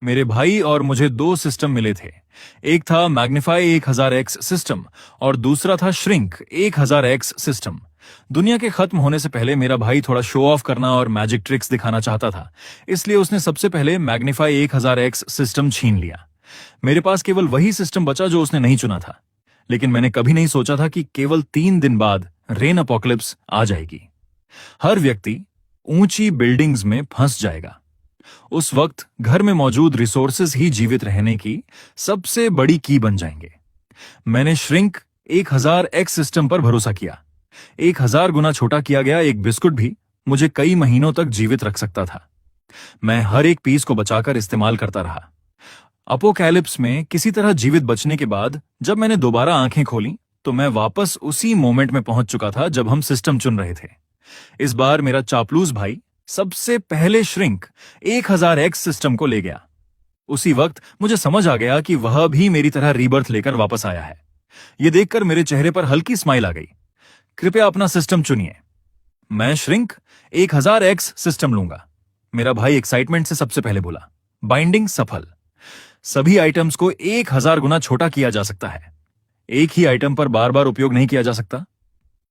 मेरे भाई और मुझे दो सिस्टम मिले थे। एक था मैग्नीफाई 1000x सिस्टम और दूसरा था श्रिंक 1000x सिस्टम। दुनिया के खत्म होने से पहले मेरा भाई थोड़ा शो ऑफ करना और मैजिक ट्रिक्स दिखाना चाहता था, इसलिए उसने सबसे पहले मैग्नीफाई 1000x सिस्टम छीन लिया। मेरे पास केवल वही सिस्टम बचा जो उसने नहीं चुना था, लेकिन मैंने कभी नहीं सोचा था कि केवल 3 दिन बाद रेन अपोकलिप्स आ जाएगी। हर व्यक्ति ऊंची बिल्डिंग्स में फंस जाएगा। उस वक्त घर में मौजूद रिसोर्सेज ही जीवित रहने की सबसे बड़ी की बन जाएंगे। मैंने श्रिंक 1000x सिस्टम पर भरोसा किया। 1000 गुना छोटा किया गया एक बिस्कुट भी मुझे कई महीनों तक जीवित रख सकता था। मैं हर एक पीस को बचाकर इस्तेमाल करता रहा। अपोकैलिप्स में किसी तरह जीवित बचने के बाद जब मैंने दोबारा आंखें खोली तो मैं वापस उसी मोमेंट में पहुंच चुका था जब हम सिस्टम चुन रहे थे। इस बार मेरा चापलूस भाई सबसे पहले श्रिंक 1000x सिस्टम को ले गया। उसी वक्त मुझे समझ आ गया कि वह भी मेरी तरह रीबर्थ लेकर वापस आया है। यह देखकर मेरे चेहरे पर हल्की स्माइल आ गई। कृपया अपना सिस्टम चुनिए। मैं श्रिंक 1000x सिस्टम लूंगा, मेरा भाई एक्साइटमेंट से सबसे पहले बोला। बाइंडिंग सफल। सभी आइटम्स को 1000 गुना छोटा किया जा सकता है। एक ही आइटम पर बार बार उपयोग नहीं किया जा सकता।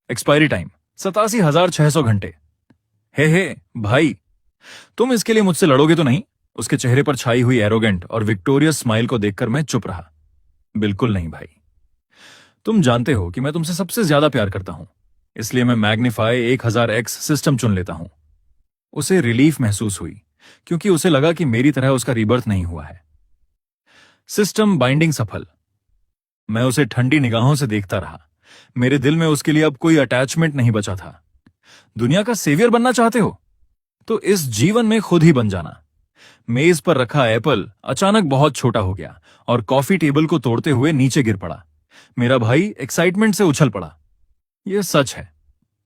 एक्सपायरी टाइम 87,600 घंटे। हे भाई, तुम इसके लिए मुझसे लड़ोगे तो नहीं? उसके चेहरे पर छाई हुई एरोगेंट और विक्टोरियस स्माइल को देखकर मैं चुप रहा। बिल्कुल नहीं भाई, तुम जानते हो कि मैं तुमसे सबसे ज्यादा प्यार करता हूं, इसलिए मैं मैग्नीफाई 1000x सिस्टम चुन लेता हूं। उसे रिलीफ महसूस हुई क्योंकि उसे लगा कि मेरी तरह उसका रीबर्थ नहीं हुआ है। सिस्टम बाइंडिंग सफल। मैं उसे ठंडी निगाहों से देखता रहा। मेरे दिल में उसके लिए अब कोई अटैचमेंट नहीं बचा था। दुनिया का सेवियर बनना चाहते हो तो इस जीवन में खुद ही बन जाना। मेज पर रखा एप्पल अचानक बहुत छोटा हो गया और कॉफी टेबल को तोड़ते हुए नीचे गिर पड़ा। मेरा भाई एक्साइटमेंट से उछल पड़ा। यह सच है,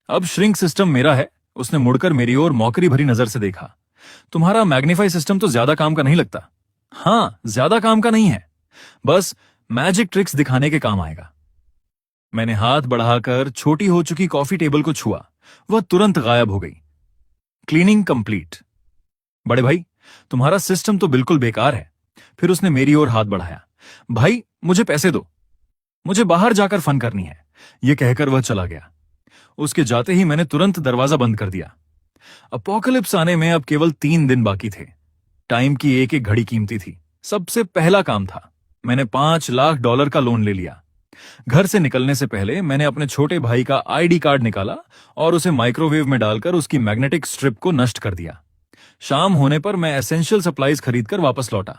अब श्रिंक सिस्टम मेरा है। उसने मुड़कर मेरी ओर मौकरी भरी नजर से देखा। तुम्हारा मैग्नीफाई सिस्टम तो ज्यादा काम का नहीं लगता। हां, ज्यादा काम का नहीं है, बस मैजिक ट्रिक्स दिखाने के काम आएगा। मैंने हाथ बढ़ाकर छोटी हो चुकी कॉफी टेबल को छुआ। वह तुरंत गायब हो गई। Cleaning complete. बड़े भाई, तुम्हारा सिस्टम तो बिल्कुल बेकार है। फिर उसने मेरी ओर हाथ बढ़ाया। भाई, मुझे पैसे दो, मुझे बाहर जाकर फन करनी है। यह कहकर वह चला गया। उसके जाते ही मैंने तुरंत दरवाजा बंद कर दिया। अपोकलिप्स आने में अब केवल 3 दिन बाकी थे। टाइम की एक एक घड़ी कीमती थी। सबसे पहला काम था, मैंने $5 लाख का लोन ले लिया। घर से निकलने से पहले मैंने अपने छोटे भाई का आईडी कार्ड निकाला और उसे माइक्रोवेव में डालकर उसकी मैग्नेटिक स्ट्रिप को नष्ट कर दिया। शाम होने पर मैं एसेंशियल सप्लाईज खरीदकर वापस लौटा।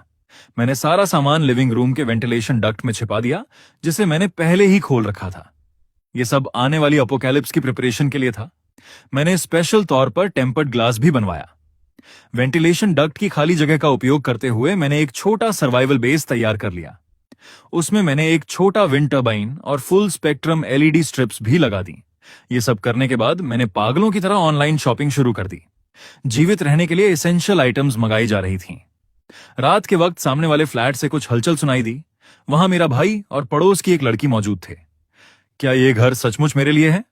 मैंने सारा सामान लिविंग रूम के वेंटिलेशन डक्ट में छिपा दिया, जिसे मैंने पहले ही खोल रखा था। यह सब आने वाली अपोकैलिप्स की प्रिपरेशन के लिए था। मैंने स्पेशल तौर पर टेम्पर्ड ग्लास भी बनवाया। वेंटिलेशन डक्ट की खाली जगह का उपयोग करते हुए मैंने एक छोटा सर्वाइवल बेस तैयार कर लिया। उसमें मैंने एक छोटा विंड टर्बाइन और फुल स्पेक्ट्रम एलईडी स्ट्रिप्स भी लगा दी। ये सब करने के बाद मैंने पागलों की तरह ऑनलाइन शॉपिंग शुरू कर दी। जीवित रहने के लिए एसेंशियल आइटम्स मंगाई जा रही थीं। रात के वक्त सामने वाले फ्लैट से कुछ हलचल सुनाई दी। वहां मेरा भाई और पड़ोस की एक लड़की मौजूद थे। क्या ये घर सचमुच मेरे लिए है?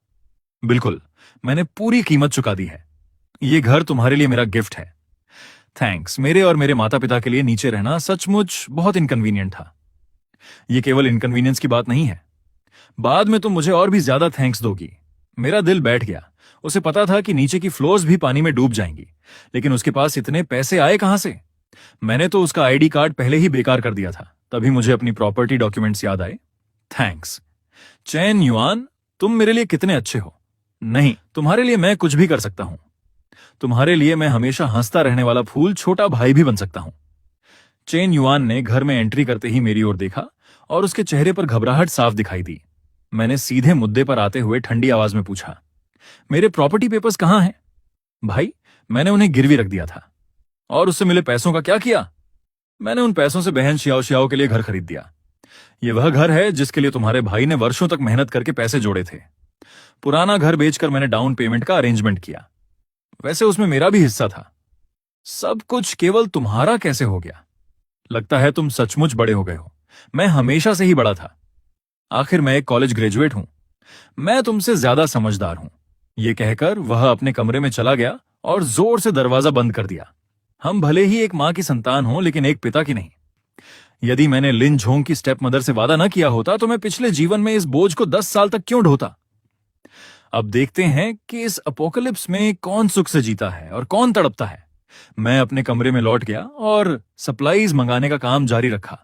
बिल्कुल, मैंने पूरी कीमत चुका दी है। ये घर तुम्हारे लिए मेरा गिफ्ट है। थैंक्स। मेरे और मेरे माता पिता के लिए नीचे रहना सचमुच बहुत इनकन्वीनियंट था। यह केवल इनकन्वीनियंस की बात नहीं है, बाद में तुम मुझे और भी ज्यादा थैंक्स दोगी। मेरा दिल बैठ गया। उसे पता था कि नीचे की फ्लोर्स भी पानी में डूब जाएंगी, लेकिन उसके पास इतने पैसे आए कहां से? मैंने तो उसका आईडी कार्ड पहले ही बेकार कर दिया था। तभी मुझे अपनी प्रॉपर्टी डॉक्यूमेंट्स याद आए। थैंक्स चैन युआन, तुम मेरे लिए कितने अच्छे हो। नहीं, तुम्हारे लिए मैं कुछ भी कर सकता हूं। तुम्हारे लिए मैं हमेशा हंसता रहने वाला फूल छोटा भाई भी बन सकता हूं। चेन युआन ने घर में एंट्री करते ही मेरी ओर देखा और उसके चेहरे पर घबराहट साफ दिखाई दी। मैंने सीधे मुद्दे पर आते हुए ठंडी आवाज में पूछा, मेरे प्रॉपर्टी पेपर्स कहां हैं? भाई, मैंने उन्हें गिरवी रख दिया था। और उससे मिले पैसों का क्या किया? मैंने उन पैसों से बहन शियाओ शियाओ के लिए घर खरीद दिया। यह वह घर है जिसके लिए तुम्हारे भाई ने वर्षों तक मेहनत करके पैसे जोड़े थे। पुराना घर बेचकर मैंने डाउन पेमेंट का अरेंजमेंट किया। वैसे उसमें मेरा भी हिस्सा था। सब कुछ केवल तुम्हारा कैसे हो गया? लगता है तुम सचमुच बड़े हो गए हो। मैं हमेशा से ही बड़ा था। आखिर मैं एक कॉलेज ग्रेजुएट हूं। मैं तुमसे ज्यादा समझदार हूं। यह कहकर वह अपने कमरे में चला गया और जोर से दरवाजा बंद कर दिया। हम भले ही एक माँ की संतान हों, लेकिन एक पिता की नहीं। यदि मैंने लिन झोंग की स्टेप मदर से वादा न किया होता तो मैं पिछले जीवन में इस बोझ को 10 साल तक क्यों ढोता। अब देखते हैं कि इस अपोकलिप्स में कौन सुख से जीता है और कौन तड़पता है। मैं अपने कमरे में लौट गया और सप्लाईज मंगाने का काम जारी रखा।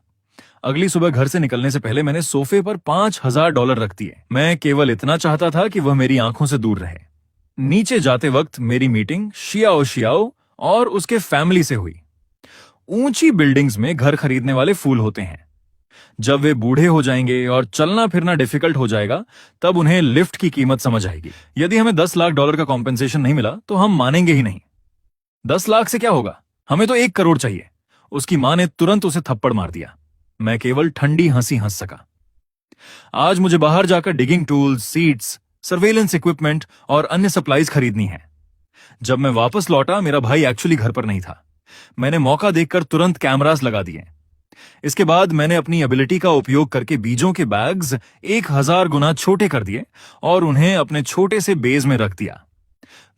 अगली सुबह घर से निकलने से पहले मैंने सोफे पर $5000 रख दिए। मैं केवल इतना चाहता था कि वह मेरी आंखों से दूर रहे। नीचे जाते वक्त मेरी मीटिंग शियाओ शियाओ और उसके फैमिली से हुई। ऊंची बिल्डिंग्स में घर खरीदने वाले फूल होते हैं। जब वे बूढ़े हो जाएंगे और चलना फिरना डिफिकल्ट हो जाएगा, तब उन्हें लिफ्ट की कीमत समझ आएगी। यदि हमें $10 लाख का कॉम्पेंसेशन नहीं मिला तो हम मानेंगे ही नहीं। 10 लाख से क्या होगा, हमें तो 1 करोड़ चाहिए। उसकी मां ने तुरंत उसे थप्पड़ मार दिया। मैं केवल ठंडी हंसी हंस सका। आज मुझे बाहर जाकर digging tools, seeds, surveillance equipment और अन्य सप्लाईज खरीदनी है। जब मैं वापस लौटा, मेरा भाई एक्चुअली घर पर नहीं था। मैंने मौका देखकर तुरंत कैमरास लगा दिए। इसके बाद मैंने अपनी एबिलिटी का उपयोग करके बीजों के बैग्स 1000 गुना छोटे कर दिए और उन्हें अपने छोटे से बेज में रख दिया।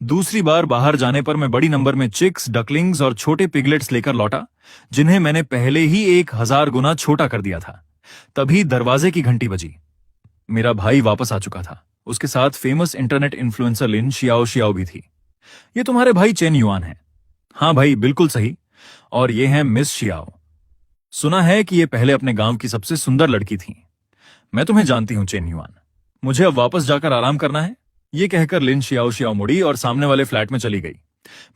दूसरी बार बाहर जाने पर मैं बड़ी नंबर में चिक्स, डकलिंग्स और छोटे पिगलेट्स लेकर लौटा, जिन्हें मैंने पहले ही 1000 गुना छोटा कर दिया था। तभी दरवाजे की घंटी बजी। मेरा भाई वापस आ चुका था। उसके साथ फेमस इंटरनेट इन्फ्लुएंसर लिन शियाओ शियाओ भी थी। ये तुम्हारे भाई चेन युआन है। हाँ भाई, बिल्कुल सही। और ये हैं मिस शियाओ। सुना है कि ये पहले अपने गांव की सबसे सुंदर लड़की थी। मैं तुम्हें जानती हूं चेन युआन। मुझे अब वापस जाकर आराम करना है। ये कहकर लिन शियाओ शियाओ मुड़ी और सामने वाले फ्लैट में चली गई।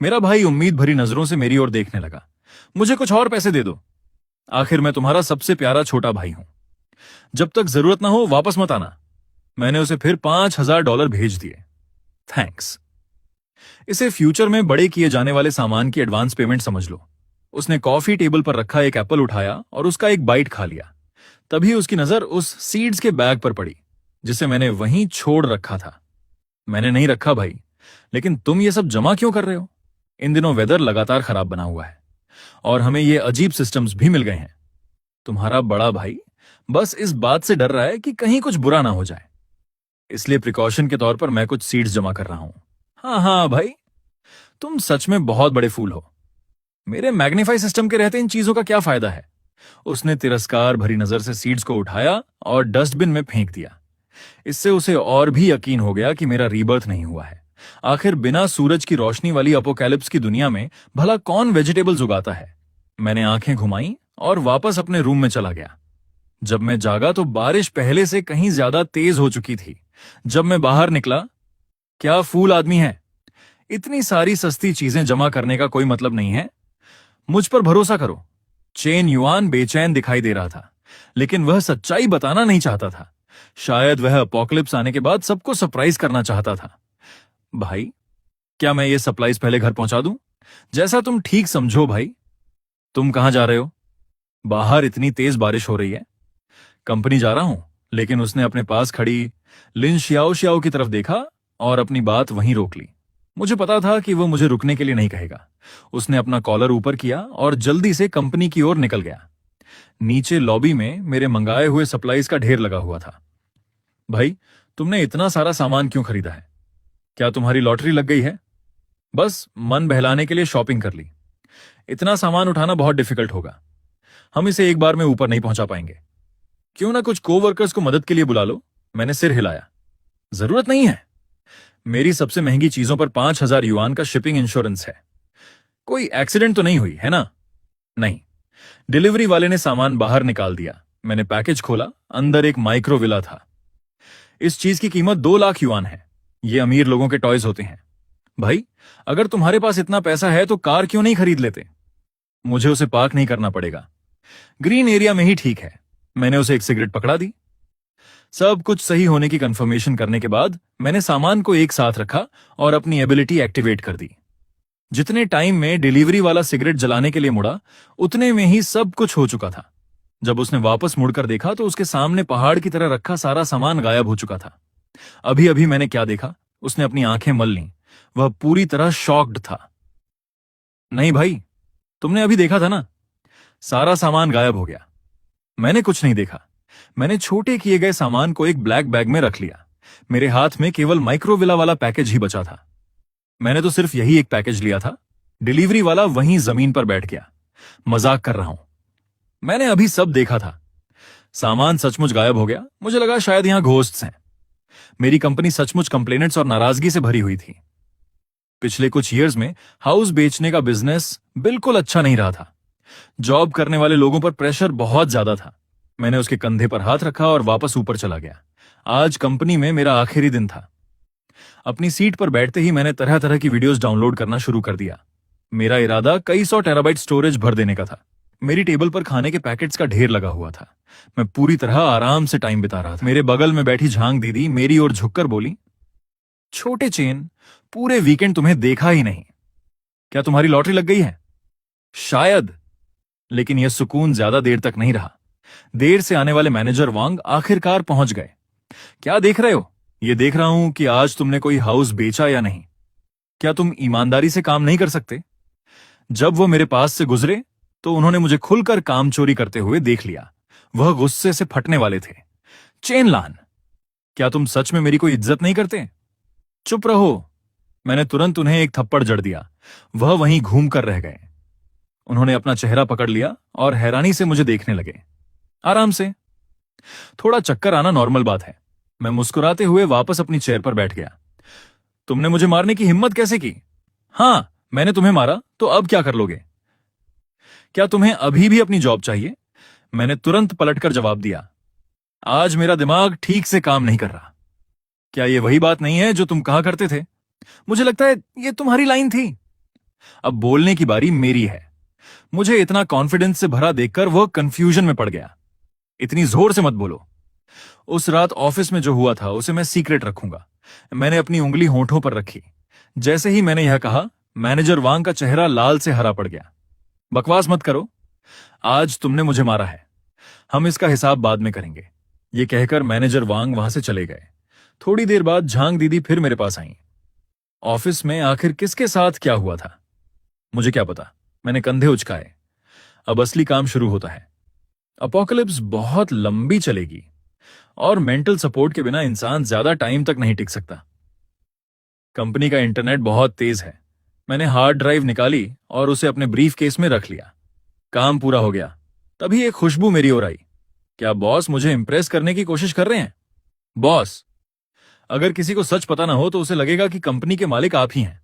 मेरा भाई उम्मीद भरी नजरों से मेरी ओर देखने लगा। मुझे कुछ और पैसे दे दो। आखिर मैं तुम्हारा सबसे प्यारा छोटा भाई हूं। जब तक जरूरत ना हो वापस मत आना। मैंने उसे फिर $5000 भेज दिए। थैंक्स। इसे फ्यूचर में बड़े किए जाने वाले सामान की एडवांस पेमेंट समझ लो। उसने कॉफी टेबल पर रखा एक एप्पल उठाया और उसका एक बाइट खा लिया। तभी उसकी नजर उस सीड्स के बैग पर पड़ी जिसे मैंने वहीं छोड़ रखा था। मैंने नहीं रखा भाई, लेकिन तुम ये सब जमा क्यों कर रहे हो? इन दिनों वेदर लगातार खराब बना हुआ है और हमें ये अजीब सिस्टम्स भी मिल गए हैं। तुम्हारा बड़ा भाई बस इस बात से डर रहा है कि कहीं कुछ बुरा ना हो जाए, इसलिए प्रिकॉशन के तौर पर मैं कुछ सीड्स जमा कर रहा हूं। हाँ हाँ भाई, तुम सच में बहुत बड़े फूल हो। मेरे मैग्नीफाई सिस्टम के रहते इन चीजों का क्या फायदा है? उसने तिरस्कार भरी नजर से सीड्स को उठाया और डस्टबिन में फेंक दिया। इससे उसे और भी यकीन हो गया कि मेरा रीबर्थ नहीं हुआ है। आखिर बिना सूरज की रोशनी वाली अपोकैलिप्स की दुनिया में भला कौन वेजिटेबल्स उगाता है? मैंने आंखें घुमाई और वापस अपने रूम में चला गया। जब मैं जागा तो बारिश पहले से कहीं ज्यादा तेज हो चुकी थी। जब मैं बाहर निकला, क्या फूल आदमी है? इतनी सारी सस्ती चीजें जमा करने का कोई मतलब नहीं है। मुझ पर भरोसा करो। चेन युआन बेचैन दिखाई दे रहा था, लेकिन वह सच्चाई बताना नहीं चाहता था। शायद वह अपोकलिप्स आने के बाद सबको सरप्राइज करना चाहता था। भाई, क्या मैं ये सप्लाईज पहले घर पहुंचा दूं? जैसा तुम ठीक समझो भाई। तुम कहां जा रहे हो? बाहर इतनी तेज बारिश हो रही है। कंपनी जा रहा हूं। लेकिन उसने अपने पास खड़ी लिन शियाओ शियाओ की तरफ देखा और अपनी बात वहीं रोक ली। मुझे पता था कि वो मुझे रुकने के लिए नहीं कहेगा। उसने अपना कॉलर ऊपर किया और जल्दी से कंपनी की ओर निकल गया। नीचे लॉबी में मेरे मंगाए हुए सप्लाईज का ढेर लगा हुआ था। भाई, तुमने इतना सारा सामान क्यों खरीदा है? क्या तुम्हारी लॉटरी लग गई है? बस मन बहलाने के लिए शॉपिंग कर ली। इतना सामान उठाना बहुत डिफिकल्ट होगा। हम इसे एक बार में ऊपर नहीं पहुंचा पाएंगे। क्यों ना कुछ कोवर्कर्स को मदद के लिए बुला लो। मैंने सिर हिलाया। जरूरत नहीं है। मेरी सबसे महंगी चीजों पर 5000 युआन का शिपिंग इंश्योरेंस है। कोई एक्सीडेंट तो नहीं हुई है ना? नहीं। डिलीवरी वाले ने सामान बाहर निकाल दिया। मैंने पैकेज खोला। अंदर एक माइक्रोविला था। इस चीज की कीमत 2 लाख युआन है। ये अमीर लोगों के टॉयज होते हैं। भाई, अगर तुम्हारे पास इतना पैसा है तो कार क्यों नहीं खरीद लेते? मुझे उसे पार्क नहीं करना पड़ेगा। ग्रीन एरिया में ही ठीक है। मैंने उसे एक सिगरेट पकड़ा दी। सब कुछ सही होने की कंफर्मेशन करने के बाद मैंने सामान को एक साथ रखा और अपनी एबिलिटी एक्टिवेट कर दी। जितने टाइम में डिलीवरी वाला सिगरेट जलाने के लिए मुड़ा, उतने में ही सब कुछ हो चुका था। जब उसने वापस मुड़कर देखा तो उसके सामने पहाड़ की तरह रखा सारा सामान गायब हो चुका था। अभी अभी मैंने क्या देखा? उसने अपनी आंखें मल लीं। वह पूरी तरह शॉक्ड था। नहीं भाई, तुमने अभी देखा था ना, सारा सामान गायब हो गया। मैंने कुछ नहीं देखा। मैंने छोटे किए गए सामान को एक ब्लैक बैग में रख लिया। मेरे हाथ में केवल माइक्रोविला वाला पैकेज ही बचा था। मैंने तो सिर्फ यही एक पैकेज लिया था। डिलीवरी वाला वहीं जमीन पर बैठ गया। मजाक कर रहा हूं, मैंने अभी सब देखा था। सामान सचमुच गायब हो गया। मुझे लगा शायद यहां घोस्ट्स हैं। मेरी कंपनी सचमुच कंप्लेनेंट्स और नाराजगी से भरी हुई थी। पिछले कुछ ईयर्स में हाउस बेचने का बिजनेस बिल्कुल अच्छा नहीं रहा था। जॉब करने वाले लोगों पर प्रेशर बहुत ज्यादा था। मैंने उसके कंधे पर हाथ रखा और वापस ऊपर चला गया। आज कंपनी में मेरा आखिरी दिन था। अपनी सीट पर बैठते ही मैंने तरह तरह की वीडियोस डाउनलोड करना शुरू कर दिया। मेरा इरादा कई 100 टेराबाइट स्टोरेज भर देने का था। मेरी टेबल पर खाने के पैकेट्स का ढेर लगा हुआ था। मैं पूरी तरह आराम से टाइम बिता रहा था। मेरे बगल में बैठी झांग दीदी मेरी ओर झुककर बोली, छोटे चेन, पूरे वीकेंड तुम्हें देखा ही नहीं। क्या तुम्हारी लॉटरी लग गई है? शायद। लेकिन यह सुकून ज्यादा देर तक नहीं रहा। देर से आने वाले मैनेजर वांग आखिरकार पहुंच गए। क्या देख रहे हो? ये देख रहा हूं कि आज तुमने कोई हाउस बेचा या नहीं। क्या तुम ईमानदारी से काम नहीं कर सकते? जब वो मेरे पास से गुजरे तो उन्होंने मुझे खुलकर काम चोरी करते हुए देख लिया। वह गुस्से से फटने वाले थे। चेनलान, क्या तुम सच में मेरी कोई इज्जत नहीं करते? चुप रहो। मैंने तुरंत उन्हें एक थप्पड़ जड़ दिया। वह वहीं घूम कर रह गए। उन्होंने अपना चेहरा पकड़ लिया और हैरानी से मुझे देखने लगे। आराम से। थोड़ा चक्कर आना नॉर्मल बात है। मैं मुस्कुराते हुए वापस अपनी चेयर पर बैठ गया। तुमने मुझे मारने की हिम्मत कैसे की? हां, मैंने तुम्हें मारा तो अब क्या कर लोगे? क्या तुम्हें अभी भी अपनी जॉब चाहिए? मैंने तुरंत पलटकर जवाब दिया। आज मेरा दिमाग ठीक से काम नहीं कर रहा। क्या यह वही बात नहीं है जो तुम कहा करते थे? मुझे लगता है यह तुम्हारी लाइन थी। अब बोलने की बारी मेरी है। मुझे इतना कॉन्फिडेंस से भरा देखकर वह कंफ्यूजन में पड़ गया। इतनी जोर से मत बोलो। उस रात ऑफिस में जो हुआ था उसे मैं सीक्रेट रखूंगा। मैंने अपनी उंगली होठों पर रखी। जैसे ही मैंने यह कहा, मैनेजर वांग का चेहरा लाल से हरा पड़ गया। बकवास मत करो। आज तुमने मुझे मारा है। हम इसका हिसाब बाद में करेंगे। ये कहकर मैनेजर वांग वहां से चले गए। थोड़ी देर बाद झांग दीदी फिर मेरे पास आई। ऑफिस में आखिर किसके साथ क्या हुआ था? मुझे क्या पता। मैंने कंधे उचकाए। अब असली काम शुरू होता है। अपोकलिप्स बहुत लंबी चलेगी और मेंटल सपोर्ट के बिना इंसान ज्यादा टाइम तक नहीं टिक सकता। कंपनी का इंटरनेट बहुत तेज है। मैंने हार्ड ड्राइव निकाली और उसे अपने ब्रीफ केस में रख लिया। काम पूरा हो गया। तभी एक खुशबू मेरी ओर आई। क्या बॉस मुझे इंप्रेस करने की कोशिश कर रहे हैं? बॉस, अगर किसी को सच पता ना हो तो उसे लगेगा कि कंपनी के मालिक आप ही हैं।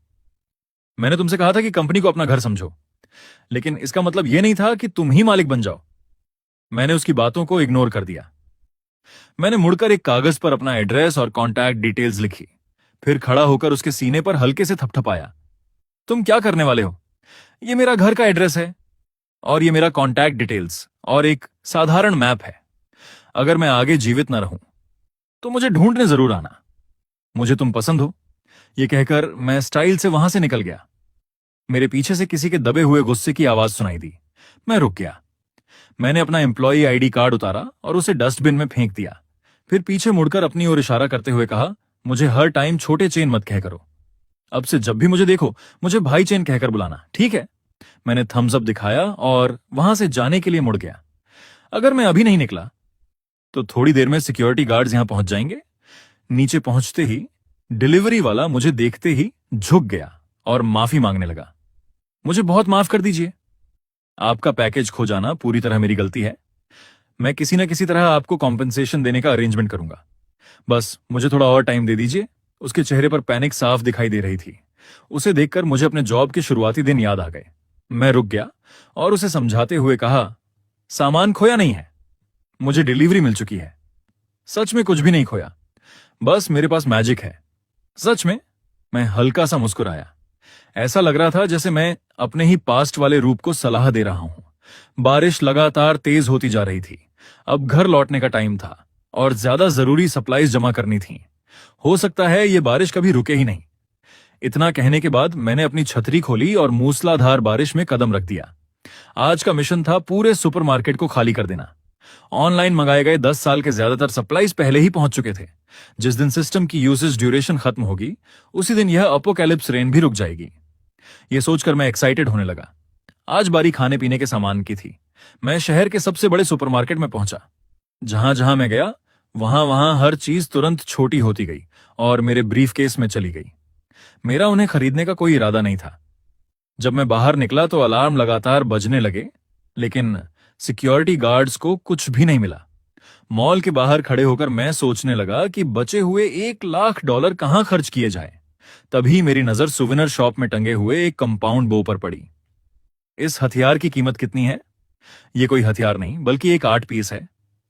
मैंने तुमसे कहा था कि कंपनी को अपना घर समझो, लेकिन इसका मतलब यह नहीं था कि तुम ही मालिक बन जाओ। मैंने उसकी बातों को इग्नोर कर दिया। मैंने मुड़कर एक कागज पर अपना एड्रेस और कॉन्टैक्ट डिटेल्स लिखी। फिर खड़ा होकर उसके सीने पर हल्के से थपथपाया। तुम क्या करने वाले हो? ये मेरा घर का एड्रेस है और ये मेरा कॉन्टैक्ट डिटेल्स और एक साधारण मैप है। अगर मैं आगे जीवित ना रहूं तो मुझे ढूंढने जरूर आना। मुझे तुम पसंद हो। यह कहकर मैं स्टाइल से वहां से निकल गया। मेरे पीछे से किसी के दबे हुए गुस्से की आवाज सुनाई दी। मैं रुक गया। मैंने अपना एम्प्लॉई आईडी कार्ड उतारा और उसे डस्टबिन में फेंक दिया। फिर पीछे मुड़कर अपनी ओर इशारा करते हुए कहा, मुझे हर टाइम छोटे चेन मत कह करो। अब से जब भी मुझे देखो मुझे भाई चेन कहकर बुलाना, ठीक है? मैंने थम्स अप दिखाया और वहां से जाने के लिए मुड़ गया। अगर मैं अभी नहीं निकला तो थोड़ी देर में सिक्योरिटी गार्ड्स यहां पहुंच जाएंगे। नीचे पहुंचते ही डिलीवरी वाला मुझे देखते ही झुक गया और माफी मांगने लगा। मुझे बहुत माफ कर दीजिए। आपका पैकेज खो जाना पूरी तरह मेरी गलती है। मैं किसी न किसी तरह आपको कॉम्पेंसेशन देने का अरेंजमेंट करूंगा। बस मुझे थोड़ा और टाइम दे दीजिए। उसके चेहरे पर पैनिक साफ दिखाई दे रही थी। उसे देखकर मुझे अपने जॉब के शुरुआती दिन याद आ गए। मैं रुक गया और उसे समझाते हुए कहा, सामान खोया नहीं है, मुझे डिलीवरी मिल चुकी है। सच में कुछ भी नहीं खोया, बस मेरे पास मैजिक है। सच में? मैं हल्का सा मुस्कुराया। ऐसा लग रहा था जैसे मैं अपने ही पास्ट वाले रूप को सलाह दे रहा हूं। बारिश लगातार तेज होती जा रही थी। अब घर लौटने का टाइम था और ज्यादा जरूरी सप्लाईज जमा करनी थी। हो सकता है ये बारिश कभी रुके ही नहीं। इतना कहने के बाद मैंने अपनी छतरी खोली और मूसलाधार बारिश में कदम रख दिया। आज का मिशन था पूरे सुपरमार्केट को खाली कर देना। ऑनलाइन मंगाए गए 10 साल के ज्यादातर सप्लाईज पहले ही पहुंच चुके थे। जिस दिन सिस्टम की यूसेज ड्यूरेशन खत्म होगी उसी दिन यह अपोकैलिप्स रेन भी रुक जाएगी। यह सोचकर मैं एक्साइटेड होने लगा। आज बारी खाने पीने के सामान की थी। मैं शहर के सबसे बड़े सुपरमार्केट में पहुंचा। जहां जहां मैं गया वहां वहां हर चीज तुरंत छोटी होती गई और मेरे ब्रीफकेस में चली गई। मेरा उन्हें खरीदने का कोई इरादा नहीं था। जब मैं बाहर निकला तो अलार्म लगातार बजने लगे, लेकिन सिक्योरिटी गार्ड्स को कुछ भी नहीं मिला। मॉल के बाहर खड़े होकर मैं सोचने लगा कि बचे हुए $1,00,000 कहां खर्च किए जाए। तभी मेरी नजर सुवेनिर शॉप में टंगे हुए एक कंपाउंड बो पर पड़ी। इस हथियार की कीमत कितनी है? ये कोई हथियार नहीं बल्कि एक आर्ट पीस है।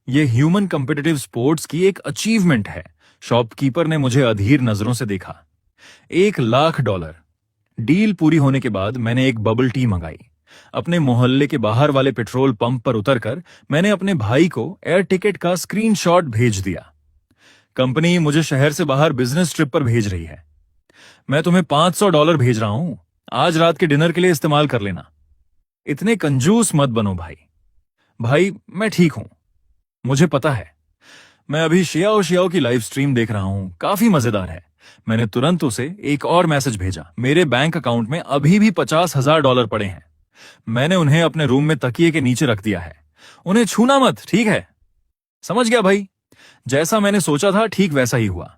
ये ह्यूमन कॉम्पिटिटिव स्पोर्ट्स की एक अचीवमेंट है। शॉपकीपर ने मुझे अधीर नजरों से देखा। $1,00,000। डील पूरी होने के बाद मैंने एक बबल टी मंगाई। अपने मोहल्ले के बाहर वाले पेट्रोल पंप पर उतरकर मैंने अपने भाई को एयर टिकट का स्क्रीनशॉट भेज दिया। कंपनी मुझे शहर से बाहर बिजनेस ट्रिप पर भेज रही है। मैं तुम्हें $500 भेज रहा हूं, आज रात के डिनर के लिए इस्तेमाल कर लेना। इतने कंजूस मत बनो भाई। भाई मैं ठीक हूं, मुझे पता है। मैं अभी शियाओ शियाओ की लाइव स्ट्रीम देख रहा हूं, काफी मजेदार है। मैंने तुरंत उसे एक और मैसेज भेजा। मेरे बैंक अकाउंट में अभी भी $50,000 पड़े हैं। मैंने उन्हें अपने रूम में तकिए के नीचे रख दिया है। उन्हें छूना मत, ठीक है? समझ गया भाई? जैसा मैंने सोचा था ठीक वैसा ही हुआ।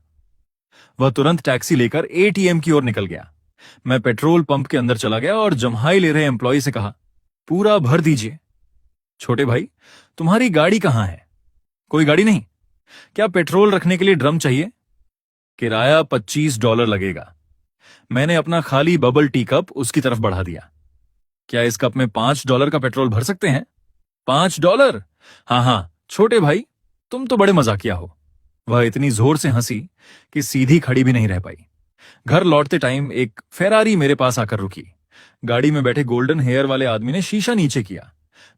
वह तुरंत टैक्सी लेकर एटीएम की ओर निकल गया। मैं पेट्रोल पंप के अंदर चला गया और जम्हाई ले रहे एम्प्लॉय से कहा, पूरा भर दीजिए। छोटे भाई, तुम्हारी गाड़ी कहां है? कोई गाड़ी नहीं? क्या पेट्रोल रखने के लिए ड्रम चाहिए? किराया $25 लगेगा। मैंने अपना खाली बबल टी कप उसकी तरफ बढ़ा दिया। क्या इस कप में $5 का पेट्रोल भर सकते हैं? $5? हाँ हाँ छोटे भाई, तुम तो बड़े मजाकिया हो। वह इतनी जोर से हंसी कि सीधी खड़ी भी नहीं रह पाई। घर लौटते टाइम एक फेरारी मेरे पास आकर रुकी। गाड़ी में बैठे गोल्डन हेयर वाले आदमी ने शीशा नीचे किया।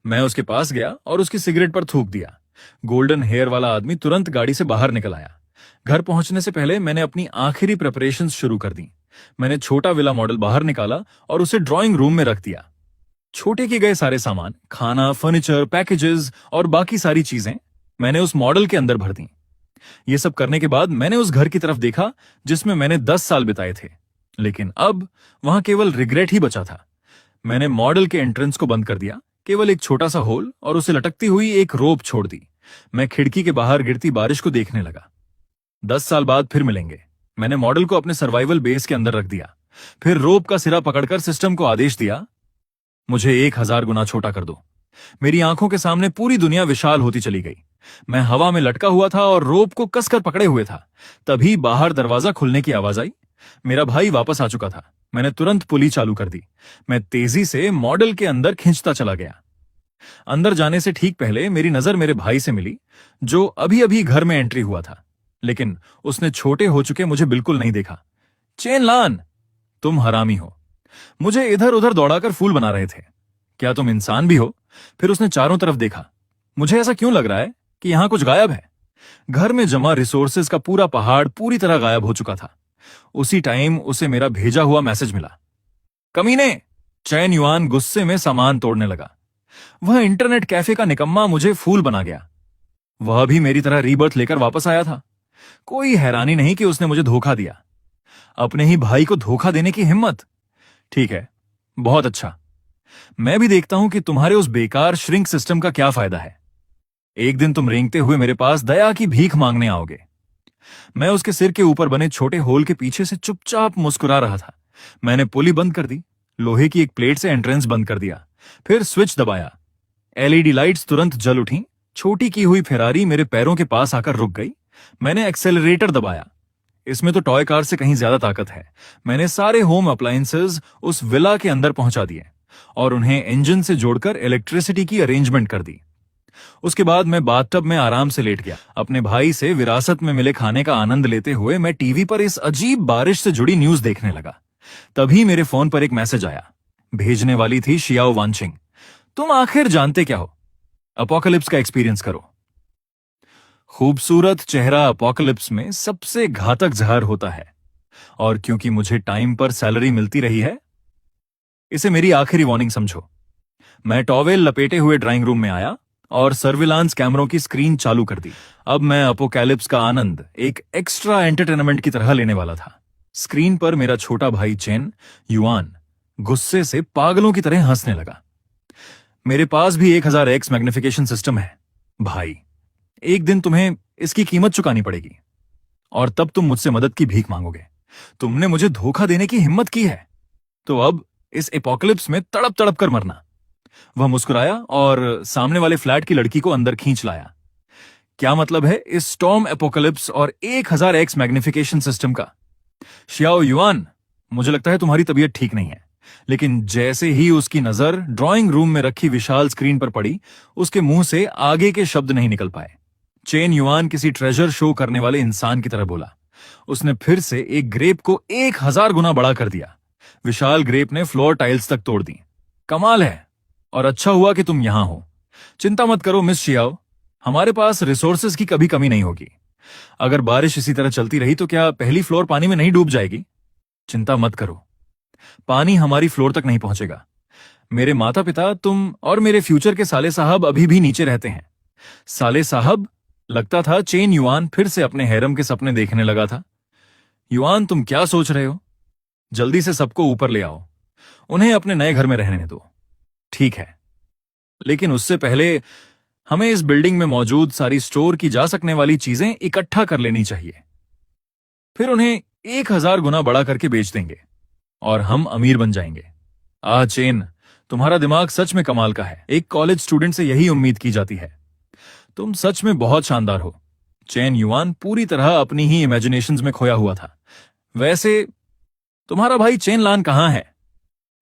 मैं उसके पास गया और उसकी सिगरेट पर थूक दिया। गोल्डन हेयर वाला आदमी तुरंत गाड़ी से बाहर निकल आया। घर पहुंचने से पहले मैंने अपनी आखिरी प्रिपरेशंस शुरू कर दी। मैंने छोटा विला मॉडल बाहर निकाला और उसे ड्राइंग रूम में रख दिया। छोटे के गए सारे सामान, खाना, फर्नीचर, पैकेजेस और बाकी सारी चीजें मैंने उस मॉडल के अंदर भर दी। ये सब करने के बाद मैंने उस घर की तरफ देखा जिसमें मैंने 10 साल बिताए थे, लेकिन अब वहां केवल रिग्रेट ही बचा था। मैंने मॉडल के एंट्रेंस को बंद कर दिया, केवल एक छोटा सा होल और उसे लटकती हुई एक रोप छोड़ दी। मैं खिड़की के बाहर गिरती बारिश को देखने लगा। 10 साल बाद फिर मिलेंगे। मैंने मॉडल को अपने सर्वाइवल बेस के अंदर रख दिया। फिर रोप का सिरा पकड़कर सिस्टम को आदेश दिया, मुझे 1000 गुना छोटा कर दो। मेरी आंखों के सामने पूरी दुनिया विशाल होती चली गई। मैं हवा में लटका हुआ था और रोप को कसकर पकड़े हुए था। तभी बाहर दरवाजा खुलने की आवाज आई। मेरा भाई वापस आ चुका था। मैंने तुरंत पुली चालू कर दी। मैं तेजी से मॉडल के अंदर खींचता चला गया। अंदर जाने से ठीक पहले मेरी नजर मेरे भाई से मिली, जो अभी अभी घर में एंट्री हुआ था, लेकिन उसने छोटे हो चुके मुझे बिल्कुल नहीं देखा। चेनलान, तुम हरामी हो। मुझे इधर उधर दौड़ाकर फूल बना रहे थे। क्या तुम इंसान भी हो? फिर उसने चारों तरफ देखा। मुझे ऐसा क्यों लग रहा है कि यहां कुछ गायब है? घर में जमा रिसोर्सेज का पूरा पहाड़ पूरी तरह गायब हो चुका था। उसी टाइम उसे मेरा भेजा हुआ मैसेज मिला। कमीने! चैन युआन गुस्से में सामान तोड़ने लगा। वह इंटरनेट कैफे का निकम्मा मुझे फूल बना गया। वह भी मेरी तरह रीबर्थ लेकर वापस आया था। कोई हैरानी नहीं कि उसने मुझे धोखा दिया। अपने ही भाई को धोखा देने की हिम्मत। ठीक है, बहुत अच्छा। मैं भी देखता हूं कि तुम्हारे उस बेकार श्रिंक सिस्टम का क्या फायदा है। एक दिन तुम रेंगते हुए मेरे पास दया की भीख मांगने आओगे। मैं उसके सिर के ऊपर बने छोटे होल के पीछे से चुपचाप मुस्कुरा रहा था। मैंने पुली बंद कर दी, लोहे की एक प्लेट से एंट्रेंस बंद कर दिया, फिर स्विच दबाया। एलईडी लाइट्स तुरंत जल उठी। छोटी की हुई फेरारी मेरे पैरों के पास आकर रुक गई। मैंने एक्सेलरेटर दबाया। इसमें तो टॉय कार से कहीं ज्यादा ताकत है। मैंने सारे होम अप्लायंसेस उस विला के अंदर पहुंचा दिए और उन्हें इंजन से जोड़कर इलेक्ट्रिसिटी की अरेंजमेंट कर दी। उसके बाद मैं बाथटब में आराम से लेट गया। अपने भाई से विरासत में मिले खाने का आनंद लेते हुए मैं टीवी पर इस अजीब बारिश से जुड़ी न्यूज देखने लगा। तभी मेरे फोन पर एक मैसेज आया। भेजने वाली थी शियाओ वानचिंग। तुम आखिर जानते क्या हो? अपोकलिप्स का एक्सपीरियंस करो। खूबसूरत चेहरा अपोकलिप्स में सबसे घातक जहर होता है, और क्योंकि मुझे टाइम पर सैलरी मिलती रही है, इसे मेरी आखिरी वार्निंग समझो। मैं टॉवेल लपेटे हुए ड्राइंग रूम में आया और सर्विलांस कैमरों की स्क्रीन चालू कर दी। अब मैं अपोकैलिप्स का आनंद एक एक्स्ट्रा एंटरटेनमेंट की तरह लेने वाला था। स्क्रीन पर मेरा छोटा भाई चेन युआन गुस्से से पागलों की तरह हंसने लगा। मेरे पास भी 1000x मैग्निफिकेशन सिस्टम है भाई। एक दिन तुम्हें इसकी कीमत चुकानी पड़ेगी और तब तुम मुझसे मदद की भीख मांगोगे। तुमने मुझे धोखा देने की हिम्मत की है, तो अब इस एपोकलिप्स में तड़प तड़प कर मरना। वह मुस्कुराया और सामने वाले फ्लैट की लड़की को अंदर खींच लाया। क्या मतलब है इस स्टॉर्म एपोकलिप्स और 1000x मैग्निफिकेशन सिस्टम का? शियाओ युआन, मुझे लगता है तुम्हारी तबीयत ठीक नहीं है। लेकिन जैसे ही उसकी नजर ड्राइंग रूम में रखी विशाल स्क्रीन पर पड़ी, उसके मुंह से आगे के शब्द नहीं निकल पाए। चेन युआन किसी ट्रेजर शो करने वाले इंसान की तरह बोला। उसने फिर से एक ग्रेप को 1000 गुना बड़ा कर दिया। विशाल ग्रेप ने फ्लोर टाइल्स तक तोड़ दी। कमाल है, और अच्छा हुआ कि तुम यहां हो। चिंता मत करो मिस शियाओ, हमारे पास रिसोर्सेज की कभी कमी नहीं होगी। अगर बारिश इसी तरह चलती रही तो क्या पहली फ्लोर पानी में नहीं डूब जाएगी? चिंता मत करो, पानी हमारी फ्लोर तक नहीं पहुंचेगा। मेरे माता पिता, तुम और मेरे फ्यूचर के साले साहब अभी भी नीचे रहते हैं। साले साहब? लगता था चेन युआन फिर से अपने हैरम के सपने देखने लगा था। युआन, तुम क्या सोच रहे हो? जल्दी से सबको ऊपर ले आओ, उन्हें अपने नए घर में रहने दो। ठीक है, लेकिन उससे पहले हमें इस बिल्डिंग में मौजूद सारी स्टोर की जा सकने वाली चीजें इकट्ठा कर लेनी चाहिए। फिर उन्हें 1000 गुना बड़ा करके बेच देंगे और हम अमीर बन जाएंगे। चेन, तुम्हारा दिमाग सच में कमाल का है। एक कॉलेज स्टूडेंट से यही उम्मीद की जाती है। तुम सच में बहुत शानदार हो। चेन युआन पूरी तरह अपनी ही इमेजिनेशंस में खोया हुआ था। वैसे तुम्हारा भाई चेन लान कहां है?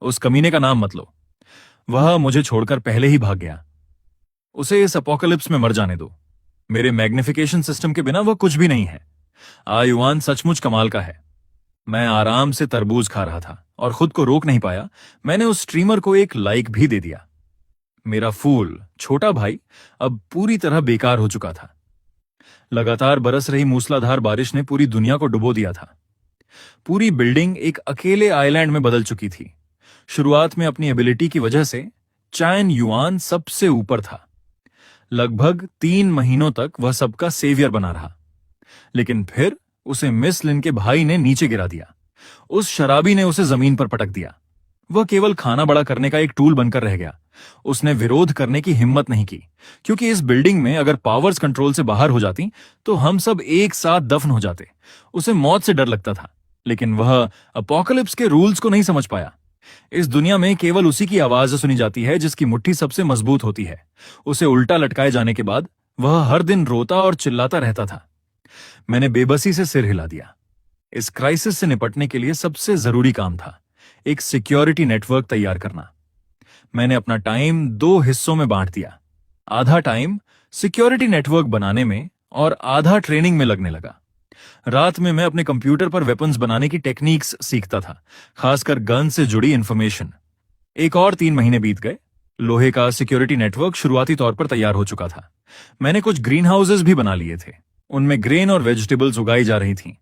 उस कमीने का नाम मत लो, वह मुझे छोड़कर पहले ही भाग गया। उसे इस अपोकलिप्स में मर जाने दो। मेरे मैग्निफिकेशन सिस्टम के बिना वह कुछ भी नहीं है। युआन सचमुच कमाल का है। मैं आराम से तरबूज खा रहा था और खुद को रोक नहीं पाया। मैंने उस स्ट्रीमर को एक लाइक भी दे दिया। मेरा फूल छोटा भाई अब पूरी तरह बेकार हो चुका था। लगातार बरस रही मूसलाधार बारिश ने पूरी दुनिया को डुबो दिया था। पूरी बिल्डिंग एक अकेले आइलैंड में बदल चुकी थी। शुरुआत में अपनी एबिलिटी की वजह से चैन युआन सबसे ऊपर था। लगभग 3 महीनों तक वह सबका सेवियर बना रहा। लेकिन फिर उसे मिस लिन के भाई ने नीचे गिरा दिया। उस शराबी ने उसे जमीन पर पटक दिया। वह केवल खाना बड़ा करने का एक टूल बनकर रह गया। उसने विरोध करने की हिम्मत नहीं की, क्योंकि इस बिल्डिंग में अगर पावर्स कंट्रोल से बाहर हो जाती तो हम सब एक साथ दफन हो जाते। उसे मौत से डर लगता था, लेकिन वह अपोकलिप्स के रूल्स को नहीं समझ पाया। इस दुनिया में केवल उसी की आवाज सुनी जाती है जिसकी मुट्ठी सबसे मजबूत होती है। उसे उल्टा लटकाए जाने के बाद वह हर दिन रोता और चिल्लाता रहता था। मैंने बेबसी से सिर हिला दिया। इस क्राइसिस से निपटने के लिए सबसे जरूरी काम था एक सिक्योरिटी नेटवर्क तैयार करना। मैंने अपना टाइम 2 हिस्सों में बांट दिया। आधा टाइम सिक्योरिटी नेटवर्क बनाने में और आधा ट्रेनिंग में लगने लगा। रात में मैं अपने कंप्यूटर पर वेपन्स बनाने की टेक्निक्स सीखता था, खासकर गन से जुड़ी इंफॉर्मेशन। एक और 3 महीने बीत गए। लोहे का सिक्योरिटी नेटवर्क शुरुआती तौर पर तैयार हो चुका था। मैंने कुछ ग्रीन हाउसेस भी बना लिए थे, उनमें ग्रेन और वेजिटेबल्स उगाई जा रही थीं।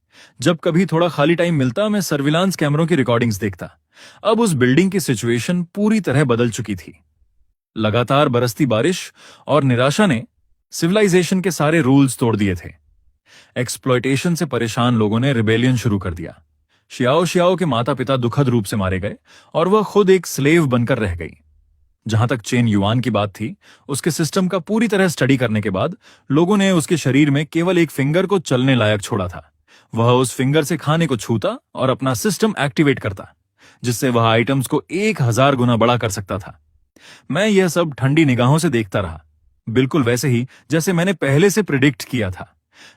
जब कभी थोड़ा खाली टाइम मिलता मैं सर्विलांस कैमरों की रिकॉर्डिंग्स देखता। अब उस बिल्डिंग की सिचुएशन पूरी तरह बदल चुकी थी। लगातार बरसती बारिश और निराशा ने सिविलाइजेशन के सारे रूल्स तोड़ दिए थे। एक्सप्लॉयटेशन से परेशान लोगों ने रिबेलियन शुरू कर दिया। शियाओ शियाओ के माता पिता दुखद रूप से मारे गए और वह खुद एक स्लेव बनकर रह गई। जहां तक चेन युआन की बात थी, उसके सिस्टम का पूरी तरह स्टडी करने के बाद लोगों ने उसके शरीर में केवल एक फिंगर को चलने लायक छोड़ा था। वह उस फिंगर से खाने को छूता और अपना सिस्टम एक्टिवेट करता, जिससे वह आइटम्स को 1000 गुना बड़ा कर सकता था। मैं यह सब ठंडी निगाहों से देखता रहा, बिल्कुल वैसे ही जैसे मैंने पहले से प्रिडिक्ट किया था।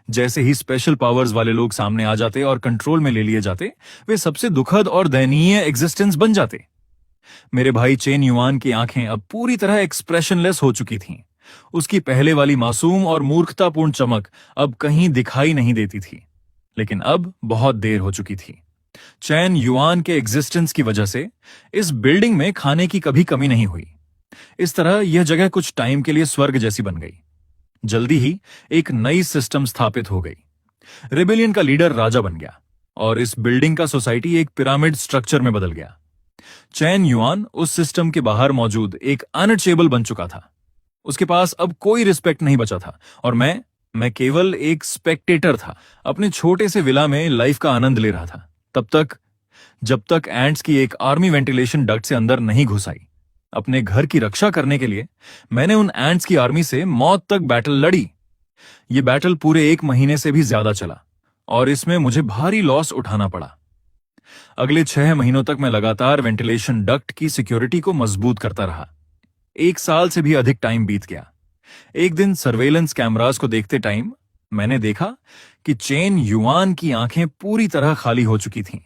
जैसे ही स्पेशल पावर्स वाले लोग सामने आ जाते और कंट्रोल में ले लिए जाते, वे सबसे दुखद और दयनीय एग्जिस्टेंस बन जाते। मेरे भाई चेन युआन की आंखें अब पूरी तरह एक्सप्रेशनलेस हो चुकी थीं। उसकी पहले वाली मासूम और मूर्खतापूर्ण चमक अब कहीं दिखाई नहीं देती थी। लेकिन अब बहुत देर हो चुकी थी। चैन युआन के एग्जिस्टेंस की वजह से इस बिल्डिंग में खाने की कभी कमी नहीं हुई। इस तरह यह जगह कुछ टाइम के लिए स्वर्ग जैसी बन गई। जल्दी ही एक नई सिस्टम स्थापित हो गई। रिबेलियन का लीडर राजा बन गया और इस बिल्डिंग का सोसाइटी एक पिरामिड स्ट्रक्चर में बदल गया। चैन युआन उस सिस्टम के बाहर मौजूद एक अनटचेबल बन चुका था। उसके पास अब कोई रिस्पेक्ट नहीं बचा था और मैं केवल एक स्पेक्टेटर था, अपने छोटे से विला में लाइफ का आनंद ले रहा था। जब तक एंट्स की एक आर्मी वेंटिलेशन डक्ट से अंदर नहीं घुस आई। अपने घर की रक्षा करने के लिए मैंने उन एंट्स की आर्मी से मौत तक बैटल लड़ी। ये बैटल पूरे 1 महीने से भी ज्यादा चला और इसमें मुझे भारी लॉस उठाना पड़ा। अगले 6 महीनों तक मैं लगातार वेंटिलेशन डक्ट की सिक्योरिटी को मजबूत करता रहा। 1 साल से भी अधिक टाइम बीत गया। एक दिन सर्वेलेंस कैमरास को देखते टाइम मैंने देखा कि चेन युआन की आंखें पूरी तरह खाली हो चुकी थीं।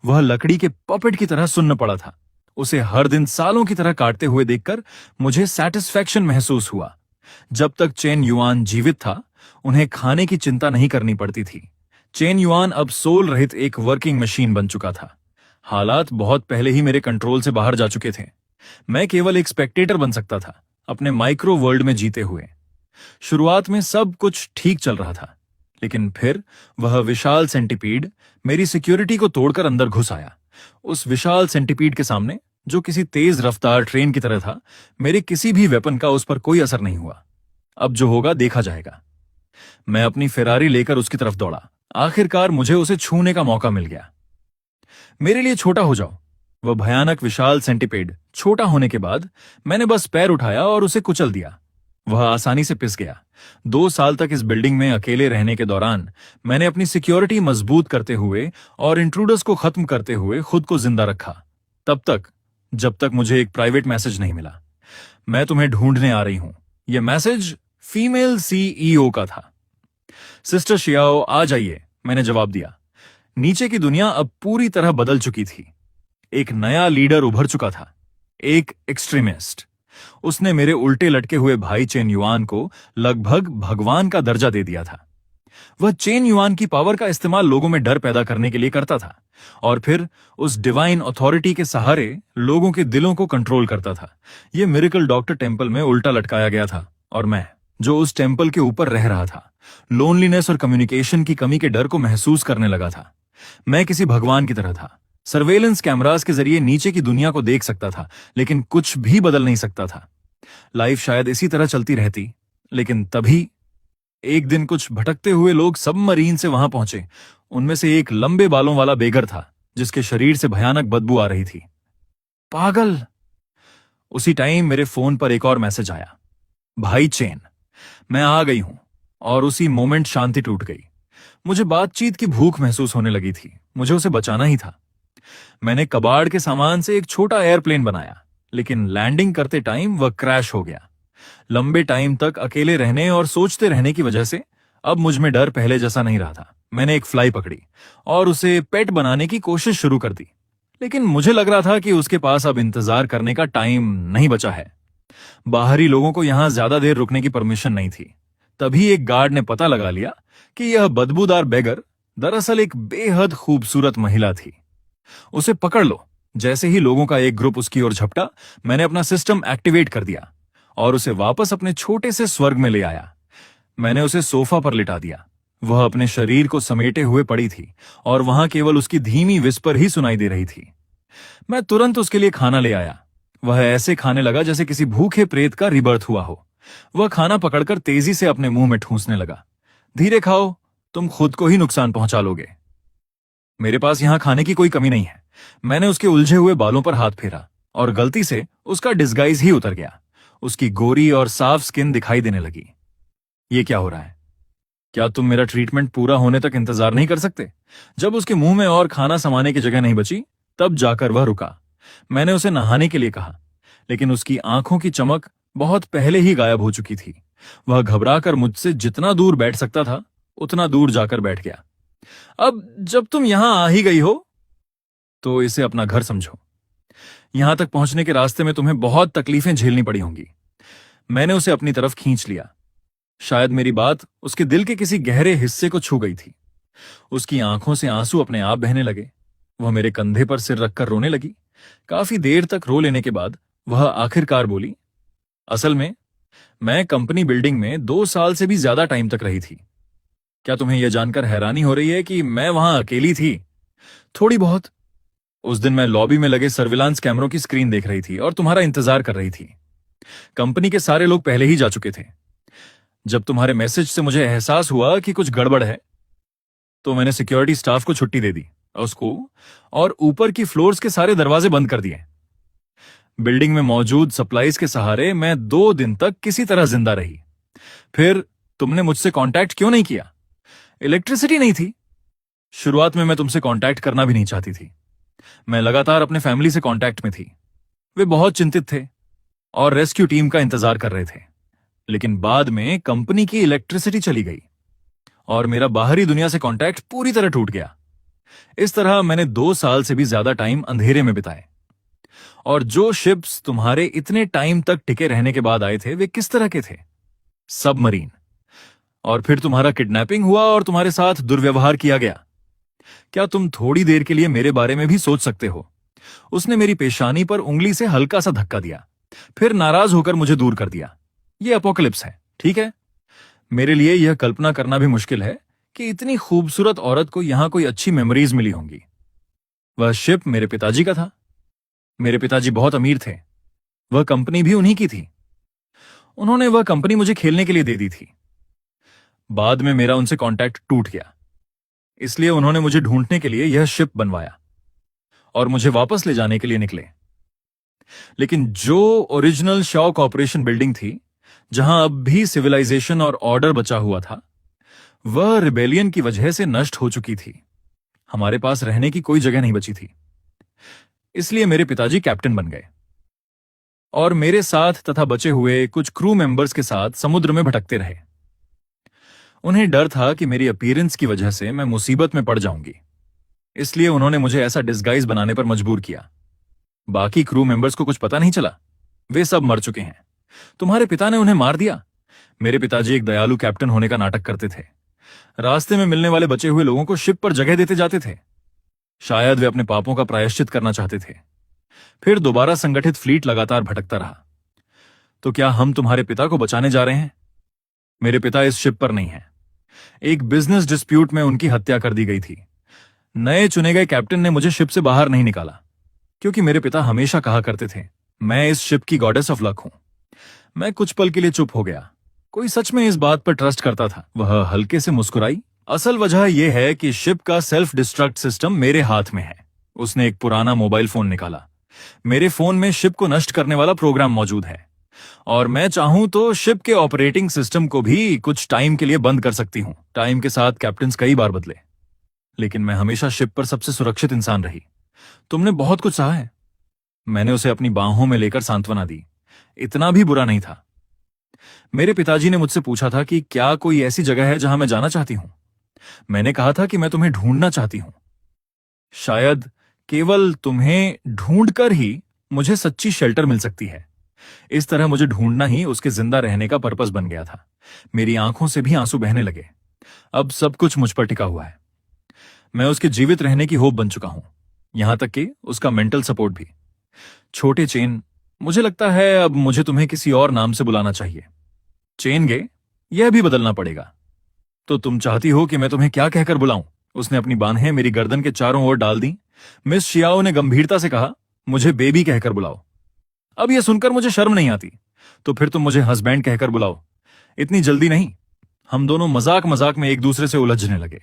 वह लकड़ी के पपेट की तरह सुन्न पड़ा था। उसे हर दिन सालों की तरह काटते हुए देखकर मुझे सैटिस्फैक्शन महसूस हुआ। जब तक चेन युआन जीवित था, उन्हें खाने की चिंता नहीं करनी पड़ती थी। चेन युआन अब सोल रहित एक वर्किंग मशीन बन चुका था। हालात बहुत पहले ही मेरे कंट्रोल से बाहर जा चुके थे। मैं केवल एक स्पेक्टेटर बन सकता था, अपने माइक्रो वर्ल्ड में जीते हुए। शुरुआत में सब कुछ ठीक चल रहा था, लेकिन फिर वह विशाल सेंटीपीड मेरी सिक्योरिटी को तोड़कर अंदर घुस आया। उस विशाल सेंटीपीड के सामने, जो किसी तेज रफ्तार ट्रेन की तरह था, मेरे किसी भी वेपन का उस पर कोई असर नहीं हुआ। अब जो होगा देखा जाएगा। मैं अपनी फेरारी लेकर उसकी तरफ दौड़ा। आखिरकार मुझे उसे छूने का मौका मिल गया। मेरे लिए छोटा हो जाओ। वह भयानक विशाल सेंटीपेड छोटा होने के बाद मैंने बस पैर उठाया और उसे कुचल दिया। वह आसानी से पिस गया। 2 साल तक इस बिल्डिंग में अकेले रहने के दौरान मैंने अपनी सिक्योरिटी मजबूत करते हुए और इंट्रूडर्स को खत्म करते हुए खुद को जिंदा रखा। तब तक, जब तक मुझे एक प्राइवेट मैसेज नहीं मिला, मैं तुम्हें ढूंढने आ रही हूं। यह मैसेज फीमेल सीईओ का था। सिस्टर शियाओ, आ जाइए, मैंने जवाब दिया। नीचे की दुनिया अब पूरी तरह बदल चुकी थी। एक नया लीडर उभर चुका था, एक एक्सट्रीमिस्ट। उसने मेरे उल्टे लटके हुए भाई चेन युआन को लगभग भगवान का दर्जा दे दिया था। वह चेन युआन की पावर का इस्तेमाल लोगों में डर पैदा करने के लिए करता था और फिर उस डिवाइन अथॉरिटी के सहारे लोगों के दिलों को कंट्रोल करता था। यह मिरेकल डॉक्टर टेम्पल में उल्टा लटकाया गया था और मैं, जो उस टेम्पल के ऊपर रह रहा था, लोनलीनेस और कम्युनिकेशन की कमी के डर को महसूस करने लगा था। मैं किसी भगवान की तरह था। सर्वेलेंस कैमरास के जरिए नीचे की दुनिया को देख सकता था, लेकिन कुछ भी बदल नहीं सकता था। लाइफ शायद इसी तरह चलती रहती, लेकिन तभी एक दिन कुछ भटकते हुए लोग सबमरीन से वहां पहुंचे। उनमें से एक लंबे बालों वाला बेगर था, जिसके शरीर से भयानक बदबू आ रही थी। पागल! उसी टाइम मेरे फोन पर एक और मैसेज आया। भाई चेन, मैं आ गई हूं। और उसी मोमेंट शांति टूट गई। मुझे बातचीत की भूख महसूस होने लगी थी। मुझे उसे बचाना ही था। मैंने कबाड़ के सामान से एक छोटा एयरप्लेन बनाया, लेकिन लैंडिंग करते टाइम वह क्रैश हो गया। लंबे टाइम तक अकेले रहने और सोचते रहने की वजह से अब मुझ में डर पहले जैसा नहीं रहा था। मैंने एक फ्लाई पकड़ी और उसे पेट बनाने की कोशिश शुरू कर दी, लेकिन मुझे लग रहा था कि उसके पास अब इंतजार करने का टाइम नहीं बचा है। बाहरी लोगों को यहां ज्यादा देर रुकने की परमिशन नहीं थी। तभी एक गार्ड ने पता लगा लिया कि यह बदबूदार बेगर दरअसल एक बेहद खूबसूरत महिला थी। उसे पकड़ लो। जैसे ही लोगों का एक ग्रुप उसकी ओर झपटा, मैंने अपना सिस्टम एक्टिवेट कर दिया और उसे वापस अपने छोटे से स्वर्ग में ले आया। मैंने उसे सोफा पर लिटा दिया। वह अपने शरीर को समेटे हुए पड़ी थी और वहां केवल उसकी धीमी विस्पर ही सुनाई दे रही थी। मैं तुरंत उसके लिए खाना ले आया। वह ऐसे खाने लगा जैसे किसी भूखे प्रेत का रिबर्थ हुआ हो। वह खाना पकड़कर तेजी से अपने मुंह में ठूंसने लगा। धीरे खाओ, तुम खुद को ही नुकसान पहुंचा लोगे। मेरे पास यहां खाने की कोई कमी नहीं है। मैंने उसके उलझे हुए बालों पर हाथ फेरा और गलती से उसका डिस्गाइज ही उतर गया। उसकी गोरी और साफ स्किन दिखाई देने लगी। ये क्या हो रहा है? क्या तुम मेरा ट्रीटमेंट पूरा होने तक इंतजार नहीं कर सकते? जब उसके मुंह में और खाना समाने की जगह नहीं बची, तब जाकर वह रुका। मैंने उसे नहाने के लिए कहा, लेकिन उसकी आंखों की चमक बहुत पहले ही गायब हो चुकी थी। वह घबराकर मुझसे जितना दूर बैठ सकता था, उतना दूर जाकर बैठ गया। अब जब तुम यहां आ ही गई हो, तो इसे अपना घर समझो। यहां तक पहुंचने के रास्ते में तुम्हें बहुत तकलीफें झेलनी पड़ी होंगी। मैंने उसे अपनी तरफ खींच लिया। शायद मेरी बात उसके दिल के किसी गहरे हिस्से को छू गई थी। उसकी आंखों से आंसू अपने आप बहने लगे। वह मेरे कंधे पर सिर रखकर रोने लगी। काफी देर तक रो लेने के बाद वह आखिरकार बोली, असल में मैं कंपनी बिल्डिंग में 2 साल से भी ज्यादा टाइम तक रही थी। क्या तुम्हें यह जानकर हैरानी हो रही है कि मैं वहां अकेली थी? थोड़ी बहुत। उस दिन मैं लॉबी में लगे सर्विलांस कैमरों की स्क्रीन देख रही थी और तुम्हारा इंतजार कर रही थी। कंपनी के सारे लोग पहले ही जा चुके थे। जब तुम्हारे मैसेज से मुझे एहसास हुआ कि कुछ गड़बड़ है, तो मैंने सिक्योरिटी स्टाफ को छुट्टी दे दी उसको और ऊपर की फ्लोर्स के सारे दरवाजे बंद कर दिए। बिल्डिंग में मौजूद सप्लाईज के सहारे मैं 2 दिन तक किसी तरह जिंदा रही। फिर तुमने मुझसे कांटेक्ट क्यों नहीं किया? इलेक्ट्रिसिटी नहीं थी। शुरुआत में मैं तुमसे कांटेक्ट करना भी नहीं चाहती थी, मैं लगातार अपने फैमिली से कांटेक्ट में थी। वे बहुत चिंतित थे और रेस्क्यू टीम का इंतजार कर रहे थे। लेकिन बाद में कंपनी की इलेक्ट्रिसिटी चली गई और मेरा बाहरी दुनिया से कांटेक्ट पूरी तरह टूट गया। इस तरह मैंने 2 साल से भी ज्यादा टाइम अंधेरे में बिताए। और जो शिप्स तुम्हारे इतने टाइम तक टिके रहने के बाद आए थे, वे किस तरह के थे? सबमरीन। और फिर तुम्हारा किडनैपिंग हुआ और तुम्हारे साथ दुर्व्यवहार किया गया। क्या तुम थोड़ी देर के लिए मेरे बारे में भी सोच सकते हो? उसने मेरी पेशानी पर उंगली से हल्का सा धक्का दिया, फिर नाराज होकर मुझे दूर कर दिया। यह अपोकलिप्स है, ठीक है? मेरे लिए यह कल्पना करना भी मुश्किल है कि इतनी खूबसूरत औरत को यहां कोई अच्छी मेमोरीज मिली होंगी। वह शिप मेरे पिताजी का था। मेरे पिताजी बहुत अमीर थे। वह कंपनी भी उन्हीं की थी। उन्होंने वह कंपनी मुझे खेलने के लिए दे दी थी। बाद में मेरा उनसे कांटेक्ट टूट गया, इसलिए उन्होंने मुझे ढूंढने के लिए यह शिप बनवाया और मुझे वापस ले जाने के लिए निकले। लेकिन जो ओरिजिनल शॉ कॉर्पोरेशन बिल्डिंग थी, जहां अब भी सिविलाइजेशन और ऑर्डर बचा हुआ था, वह रिबेलियन की वजह से नष्ट हो चुकी थी। हमारे पास रहने की कोई जगह नहीं बची थी। इसलिए मेरे पिताजी कैप्टन बन गए और मेरे साथ तथा बचे हुए कुछ क्रू मेंबर्स के साथ समुद्र में भटकते रहे। उन्हें डर था कि मेरी अपीयरेंस की वजह से मैं मुसीबत में पड़ जाऊंगी, इसलिए उन्होंने मुझे ऐसा डिस्गाइज बनाने पर मजबूर किया। बाकी क्रू मेंबर्स को कुछ पता नहीं चला। वे सब मर चुके हैं। तुम्हारे पिता ने उन्हें मार दिया। मेरे पिताजी एक दयालु कैप्टन होने का नाटक करते थे। रास्ते में मिलने वाले बचे हुए लोगों को शिप पर जगह देते जाते थे। शायद वे अपने पापों का प्रायश्चित करना चाहते थे। फिर दोबारा संगठित फ्लीट लगातार भटकता रहा। तो क्या हम तुम्हारे पिता को बचाने जा रहे हैं? मेरे पिता इस शिप पर नहीं है। एक बिजनेस डिस्प्यूट में उनकी हत्या कर दी गई थी। नए चुने गए कैप्टन ने मुझे शिप से बाहर नहीं निकाला, क्योंकि मेरे पिता हमेशा कहा करते थे, मैं इस शिप की गॉडेस ऑफ लक हूं। मैं कुछ पल के लिए चुप हो गया। कोई सच में इस बात पर ट्रस्ट करता था? वह हल्के से मुस्कुराई। असल वजह यह है कि शिप का सेल्फ डिस्ट्रक्ट सिस्टम मेरे हाथ में है। उसने एक पुराना मोबाइल फोन निकाला। मेरे फोन में शिप को नष्ट करने वाला प्रोग्राम मौजूद है और मैं चाहूं तो शिप के ऑपरेटिंग सिस्टम को भी कुछ टाइम के लिए बंद कर सकती हूं। टाइम के साथ कैप्टन्स कई बार बदले, लेकिन मैं हमेशा शिप पर सबसे सुरक्षित इंसान रही। तुमने बहुत कुछ सहा है। मैंने उसे अपनी बाहों में लेकर सांत्वना दी। इतना भी बुरा नहीं था। मेरे पिताजी ने मुझसे पूछा था कि क्या कोई ऐसी जगह है जहां मैं जाना चाहती हूं। मैंने कहा था कि मैं तुम्हें ढूंढना चाहती हूं। शायद केवल तुम्हें ढूंढकर ही मुझे सच्ची शेल्टर मिल सकती है। इस तरह मुझे ढूंढना ही उसके जिंदा रहने का पर्पस बन गया था। मेरी आंखों से भी आंसू बहने लगे। अब सब कुछ मुझ पर टिका हुआ है। मैं उसके जीवित रहने की होप बन चुका हूं, यहां तक कि उसका मेंटल सपोर्ट भी। छोटे चेन, मुझे लगता है अब मुझे तुम्हें किसी और नाम से बुलाना चाहिए। चेनगे, यह भी बदलना पड़ेगा। तो तुम चाहती हो कि मैं तुम्हें क्या कहकर बुलाऊं? उसने अपनी बाहें मेरी गर्दन के चारों ओर डाल दी। मिस शियाओ ने गंभीरता से कहा, मुझे बेबी कहकर बुलाओ। अब यह सुनकर मुझे शर्म नहीं आती। तो फिर तुम मुझे हस्बैंड कहकर बुलाओ। इतनी जल्दी नहीं। हम दोनों मजाक मजाक में एक दूसरे से उलझने लगे।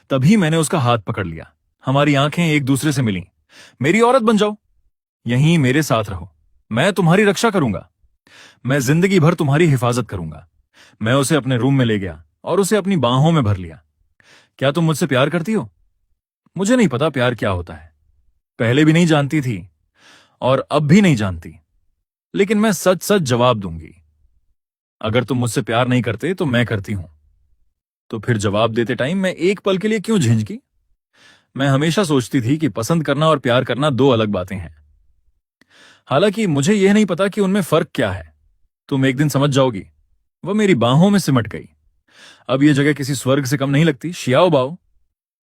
तभी मैंने उसका हाथ पकड़ लिया। हमारी आंखें एक दूसरे से मिलीं। मेरी औरत बन जाओ, यहीं मेरे साथ रहो। मैं तुम्हारी रक्षा करूंगा। मैं जिंदगी भर तुम्हारी हिफाजत करूंगा। मैं उसे अपने रूम में ले गया और उसे अपनी बाहों में भर लिया। क्या तुम मुझसे प्यार करती हो? मुझे नहीं पता प्यार क्या होता है। पहले भी नहीं जानती थी और अब भी नहीं जानती, लेकिन मैं सच सच जवाब दूंगी। अगर तुम मुझसे प्यार नहीं करते तो मैं करती हूं। तो फिर जवाब देते टाइम मैं एक पल के लिए क्यों झिझकी? मैं हमेशा सोचती थी कि पसंद करना और प्यार करना दो अलग बातें हैं। हालांकि मुझे यह नहीं पता कि उनमें फर्क क्या है। तुम एक दिन समझ जाओगी। वह मेरी बाहों में सिमट गई। अब यह जगह किसी स्वर्ग से कम नहीं लगती। शियाओ बाओ,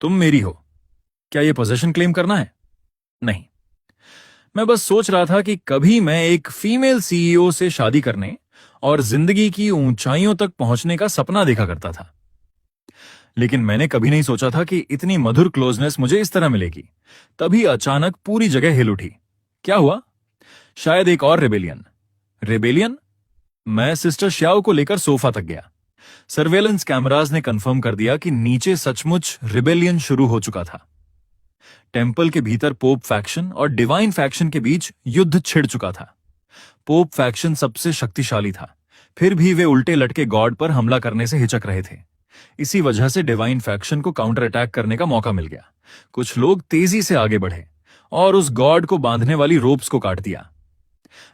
तुम मेरी हो। क्या यह पोजीशन क्लेम करना है? नहीं। मैं बस सोच रहा था कि कभी मैं एक फीमेल सीईओ से शादी करने और जिंदगी की ऊंचाइयों तक पहुंचने का सपना देखा करता था। लेकिन मैंने कभी नहीं सोचा था कि इतनी मधुर क्लोजनेस मुझे इस तरह मिलेगी। तभी अचानक पूरी जगह हिल उठी। क्या हुआ? शायद एक और रेबेलियन। रेबेलियन? मैं सिस्टर श्याओ को लेकर सोफा तक गया। सर्वेलेंस कैमरास ने कंफर्म कर दिया कि नीचे सचमुच रिबेलियन शुरू हो चुका था। टेंपल के भीतर पोप फैक्शन और डिवाइन फैक्शन के बीच युद्ध छिड़ चुका था। पोप फैक्शन सबसे शक्तिशाली था, फिर भी वे उल्टे लटके गॉड पर हमला करने से हिचक रहे थे। इसी वजह से डिवाइन फैक्शन को काउंटर अटैक करने का मौका मिल गया। कुछ लोग तेजी से आगे बढ़े और उस गॉड को बांधने वाली रोप्स को काट दिया।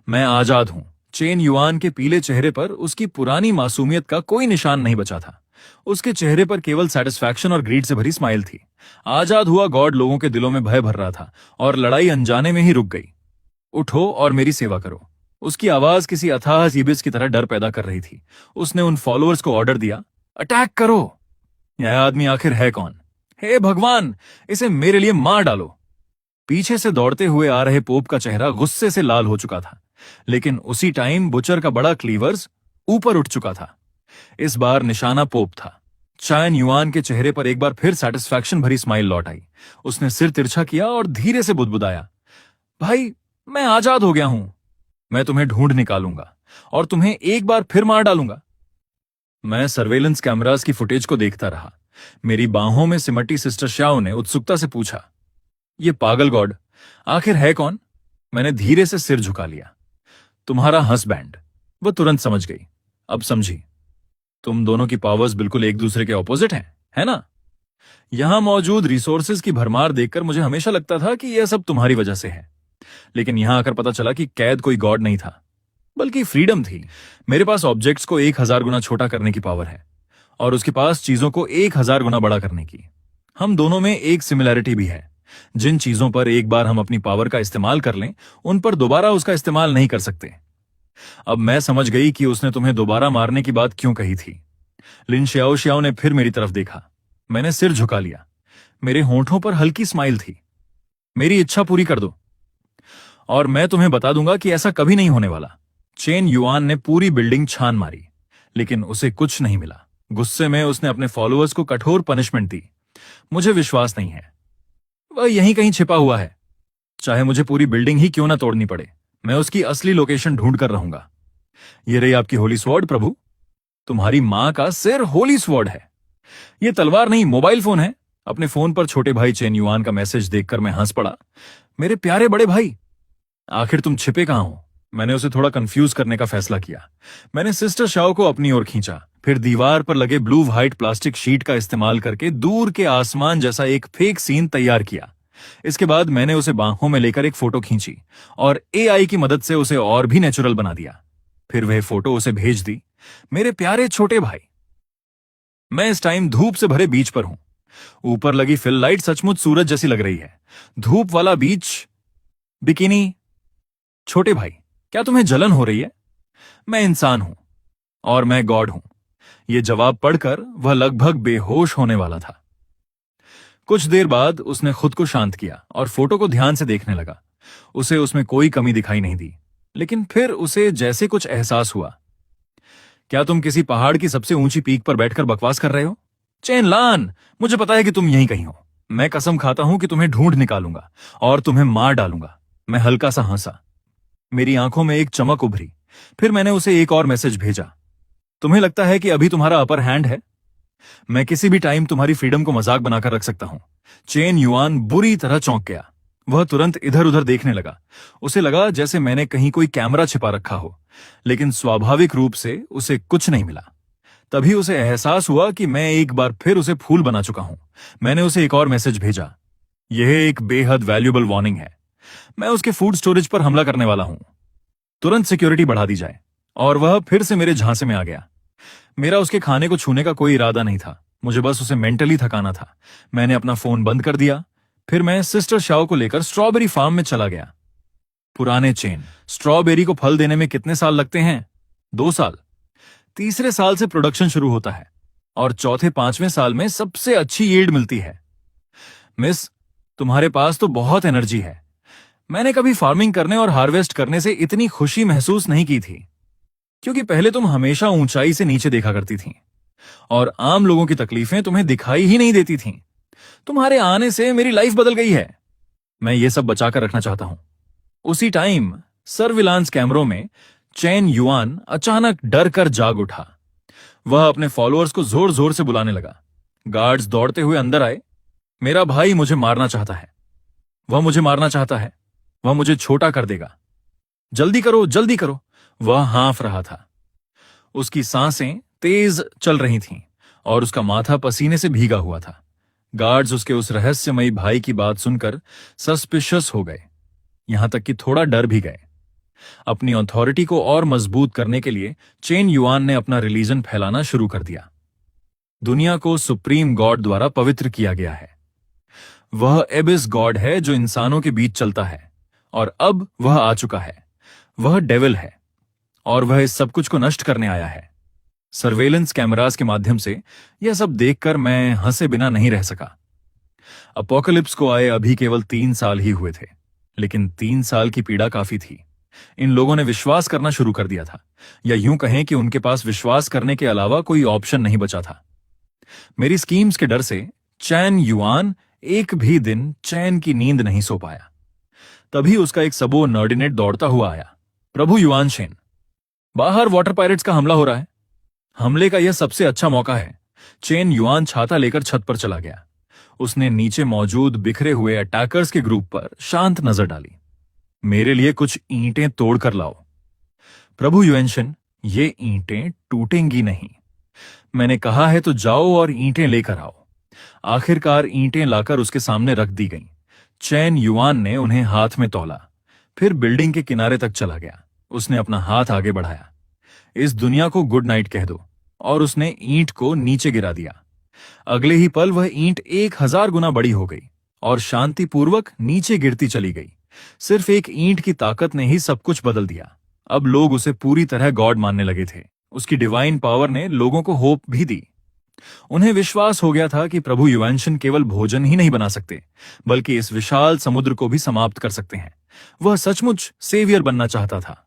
मैं आजाद हूं। चेन युआन के पीले चेहरे पर उसकी पुरानी मासूमियत का कोई निशान नहीं बचा था। उसके चेहरे पर केवल सेटिस्फैक्शन और ग्रीड से भरी स्माइल थी। आजाद हुआ गॉड लोगों के दिलों में भय भर रहा था और लड़ाई अनजाने में ही रुक गई। उठो और मेरी सेवा करो। उसकी आवाज किसी अथाह ईबिस की तरह डर पैदा कर रही थी। उसने उन फॉलोअर्स को ऑर्डर दिया, अटैक करो। यह आदमी आखिर है कौन? हे भगवान, इसे मेरे लिए मार डालो। पीछे से दौड़ते हुए आ रहे पोप का चेहरा गुस्से से लाल हो चुका था, लेकिन उसी टाइम बुचर का बड़ा क्लीवर्स ऊपर उठ चुका था। इस बार निशाना पोप था। चैन युआन के चेहरे पर एक बार फिर सेटिस्फैक्शन भरी स्माइल लौट आई। उसने सिर तिरछा किया और धीरे से बुदबुदाया, भाई, मैं आजाद हो गया हूं। मैं तुम्हें ढूंढ निकालूंगा और तुम्हें एक बार फिर मार डालूंगा। मैं सर्वेलेंस कैमरास की फुटेज को देखता रहा। मेरी बाहों में सिमटी सिस्टर श्याओ ने उत्सुकता से पूछा, ये पागल गॉड आखिर है कौन? मैंने धीरे से सिर झुका लिया। तुम्हारा हस्बैंड। वो तुरंत समझ गई। अब समझी, तुम दोनों की पावर्स बिल्कुल एक दूसरे के ऑपोजिट हैं, है ना? यहां मौजूद रिसोर्सेज की भरमार देखकर मुझे हमेशा लगता था कि यह सब तुम्हारी वजह से है, लेकिन यहां आकर पता चला कि कैद कोई गॉड नहीं था, बल्कि फ्रीडम थी। मेरे पास ऑब्जेक्ट्स को 1000 गुना छोटा करने की पावर है और उसके पास चीजों को 1000 गुना बड़ा करने की। हम दोनों में एक सिमिलैरिटी भी है। जिन चीजों पर एक बार हम अपनी पावर का इस्तेमाल कर लें, उन पर दोबारा उसका इस्तेमाल नहीं कर सकते। अब मैं समझ गई कि उसने तुम्हें दोबारा मारने की बात क्यों कही थी। लिन श्याओ श्याओ ने फिर मेरी तरफ देखा। मैंने सिर झुका लिया। मेरे होंठों पर हल्की स्माइल थी। मेरी इच्छा पूरी कर दो और मैं तुम्हें बता दूंगा कि ऐसा कभी नहीं होने वाला। चेन युआन ने पूरी बिल्डिंग छान मारी, लेकिन उसे कुछ नहीं मिला। गुस्से में उसने अपने फॉलोअर्स को कठोर पनिशमेंट दी। मुझे विश्वास नहीं है, वह यहीं कहीं छिपा हुआ है। चाहे मुझे पूरी बिल्डिंग ही क्यों ना तोड़नी पड़े, मैं उसकी असली लोकेशन ढूंढ कर रहूंगा। ये रही आपकी होली स्वॉर्ड प्रभु। तुम्हारी मां का सिर होली स्वॉर्ड है। ये तलवार नहीं, मोबाइल फोन है। अपने फोन पर छोटे भाई चेन युआन का मैसेज देखकर मैं हंस पड़ा। मेरे प्यारे बड़े भाई, आखिर तुम छिपे कहां हो? मैंने उसे थोड़ा कंफ्यूज करने का फैसला किया। मैंने सिस्टर शाओ को अपनी ओर खींचा, फिर दीवार पर लगे ब्लू व्हाइट प्लास्टिक शीट का इस्तेमाल करके दूर के आसमान जैसा एक फेक सीन तैयार किया। इसके बाद मैंने उसे बाहों में लेकर एक फोटो खींची और एआई की मदद से उसे और भी नेचुरल बना दिया। फिर वह फोटो उसे भेज दी। मेरे प्यारे छोटे भाई, मैं इस टाइम धूप से भरे बीच पर हूं। ऊपर लगी फिल लाइट सचमुच सूरज जैसी लग रही है। धूप वाला बीच, बिकिनी। छोटे भाई, क्या तुम्हें जलन हो रही है? मैं इंसान हूं और मैं गॉड हूं। यह जवाब पढ़कर वह लगभग बेहोश होने वाला था। कुछ देर बाद उसने खुद को शांत किया और फोटो को ध्यान से देखने लगा। उसे उसमें कोई कमी दिखाई नहीं दी, लेकिन फिर उसे जैसे कुछ एहसास हुआ। क्या तुम किसी पहाड़ की सबसे ऊंची पीक पर बैठकर बकवास कर रहे हो? चेन लान, मुझे पता है कि तुम यहीं कहीं हो। मैं कसम खाता हूं कि तुम्हें ढूंढ निकालूंगा और तुम्हें मार डालूंगा। मैं हल्का सा हंसा। मेरी आंखों में एक चमक उभरी। फिर मैंने उसे एक और मैसेज भेजा। तुम्हें लगता है कि अभी तुम्हारा अपर हैंड है? मैं किसी भी टाइम तुम्हारी फ्रीडम को मजाक बनाकर रख सकता हूं। चेन युआन बुरी तरह चौंक गया। वह तुरंत इधर उधर देखने लगा। उसे लगा जैसे मैंने कहीं कोई कैमरा छिपा रखा हो, लेकिन स्वाभाविक रूप से उसे कुछ नहीं मिला। तभी उसे एहसास हुआ कि मैं एक बार फिर उसे फूल बना चुका हूं। मैंने उसे एक और मैसेज भेजा। यह एक बेहद वैल्यूएबल वार्निंग है। मैं उसके फूड स्टोरेज पर हमला करने वाला हूं। तुरंत सिक्योरिटी बढ़ा दी जाए। और वह फिर से मेरे झांसे में आ गया। मेरा उसके खाने को छूने का कोई इरादा नहीं था। मुझे बस उसे मेंटली थकाना था। मैंने अपना फोन बंद कर दिया। फिर मैं सिस्टर शाओ को लेकर स्ट्रॉबेरी फार्म में चला गया। पुराने चेन, स्ट्रॉबेरी को फल देने में कितने साल लगते हैं? 2 साल। तीसरे साल से प्रोडक्शन शुरू होता है और चौथे 5वें साल में सबसे अच्छी यील्ड मिलती है। मिस, तुम्हारे पास तो बहुत एनर्जी है। मैंने कभी फार्मिंग करने और हार्वेस्ट करने से इतनी खुशी महसूस नहीं की थी, क्योंकि पहले तुम हमेशा ऊंचाई से नीचे देखा करती थीं और आम लोगों की तकलीफें तुम्हें दिखाई ही नहीं देती थीं। तुम्हारे आने से मेरी लाइफ बदल गई है। मैं ये सब बचाकर रखना चाहता हूं। उसी टाइम सर्विलांस कैमरों में चेन युआन अचानक डर कर जाग उठा। वह अपने फॉलोअर्स को जोर जोर से बुलाने लगा। गार्ड्स दौड़ते हुए अंदर आए। मेरा भाई मुझे मारना चाहता है। वह मुझे मारना चाहता है। वह मुझे छोटा कर देगा। जल्दी करो, जल्दी करो। वह हाँफ रहा था। उसकी सांसें तेज चल रही थीं और उसका माथा पसीने से भीगा हुआ था। गार्ड्स उसके उस रहस्यमयी भाई की बात सुनकर सस्पिशियस हो गए, यहां तक कि थोड़ा डर भी गए। अपनी अथॉरिटी को और मजबूत करने के लिए चेन युआन ने अपना रिलीजन फैलाना शुरू कर दिया। दुनिया को सुप्रीम गॉड द्वारा पवित्र किया गया है। वह एबिस गॉड है जो इंसानों के बीच चलता है, और अब वह आ चुका है। वह डेविल है, और वह इस सब कुछ को नष्ट करने आया है। सर्वेलेंस कैमरास के माध्यम से यह सब देखकर मैं हंसे बिना नहीं रह सका। अपोकलिप्स को आए अभी केवल 3 साल ही हुए थे, लेकिन 3 साल की पीड़ा काफी थी। इन लोगों ने विश्वास करना शुरू कर दिया था, या यूं कहें कि उनके पास विश्वास करने के अलावा कोई ऑप्शन नहीं बचा था। मेरी स्कीम्स के डर से चैन युआन एक भी दिन चैन की नींद नहीं सो पाया। तभी उसका एक सबोर्डिनेट दौड़ता हुआ आया। प्रभु युआन शेन, बाहर वाटर पायरेट्स का हमला हो रहा है। हमले का यह सबसे अच्छा मौका है। चेन युआन छाता लेकर छत पर चला गया। उसने नीचे मौजूद बिखरे हुए अटैकर्स के ग्रुप पर शांत नजर डाली। मेरे लिए कुछ ईंटें तोड़ कर लाओ। प्रभु युएनशन, ये ईंटें टूटेंगी नहीं। मैंने कहा है तो जाओ और ईंटें लेकर आओ। आखिरकार ईंटें लाकर उसके सामने रख दी गईं। चैन युआन ने उन्हें हाथ में तौला, फिर बिल्डिंग के किनारे तक चला गया। उसने अपना हाथ आगे बढ़ाया। इस दुनिया को गुड नाइट कह दो, और उसने ईंट को नीचे गिरा दिया। अगले ही पल वह ईंट 1000 गुना बड़ी हो गई और शांतिपूर्वक नीचे गिरती चली गई। सिर्फ एक ईंट की ताकत ने ही सब कुछ बदल दिया। अब लोग उसे पूरी तरह गॉड मानने लगे थे। उसकी डिवाइन पावर ने लोगों को होप भी दी। उन्हें विश्वास हो गया था कि प्रभु युएनशन केवल भोजन ही नहीं बना सकते, बल्कि इस विशाल समुद्र को भी समाप्त कर सकते हैं। वह सचमुच सेवियर बनना चाहता था।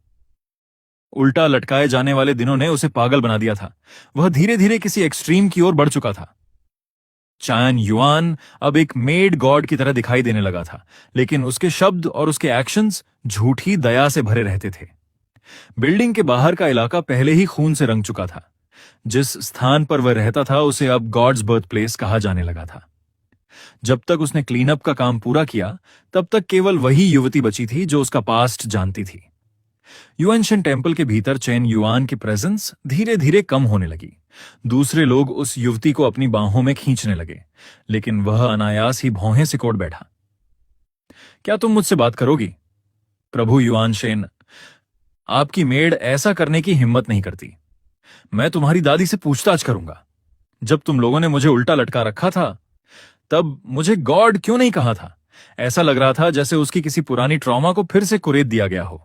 उल्टा लटकाए जाने वाले दिनों ने उसे पागल बना दिया था। वह धीरे धीरे किसी एक्सट्रीम की ओर बढ़ चुका था। चैन युआन अब एक मेड गॉड की तरह दिखाई देने लगा था, लेकिन उसके शब्द और उसके एक्शंस झूठी दया से भरे रहते थे। बिल्डिंग के बाहर का इलाका पहले ही खून से रंग चुका था। जिस स्थान पर वह रहता था उसे अब गॉड्स बर्थ प्लेस कहा जाने लगा था। जब तक उसने क्लीन अप का काम पूरा किया, तब तक केवल वही युवती बची थी जो उसका पास्ट जानती थी। युएनशन टेम्पल के भीतर चेन युआन की प्रेजेंस धीरे धीरे कम होने लगी। दूसरे लोग उस युवती को अपनी बाहों में खींचने लगे, लेकिन वह अनायास ही भौहें सिकोड़ बैठा। क्या तुम मुझसे बात करोगी? प्रभु युआन शेन, आपकी मेड ऐसा करने की हिम्मत नहीं करती। मैं तुम्हारी दादी से पूछताछ करूंगा। जब तुम लोगों ने मुझे उल्टा लटका रखा था, तब मुझे गॉड क्यों नहीं कहा था? ऐसा लग रहा था जैसे उसकी किसी पुरानी ट्रॉमा को फिर से कुरेद दिया गया हो।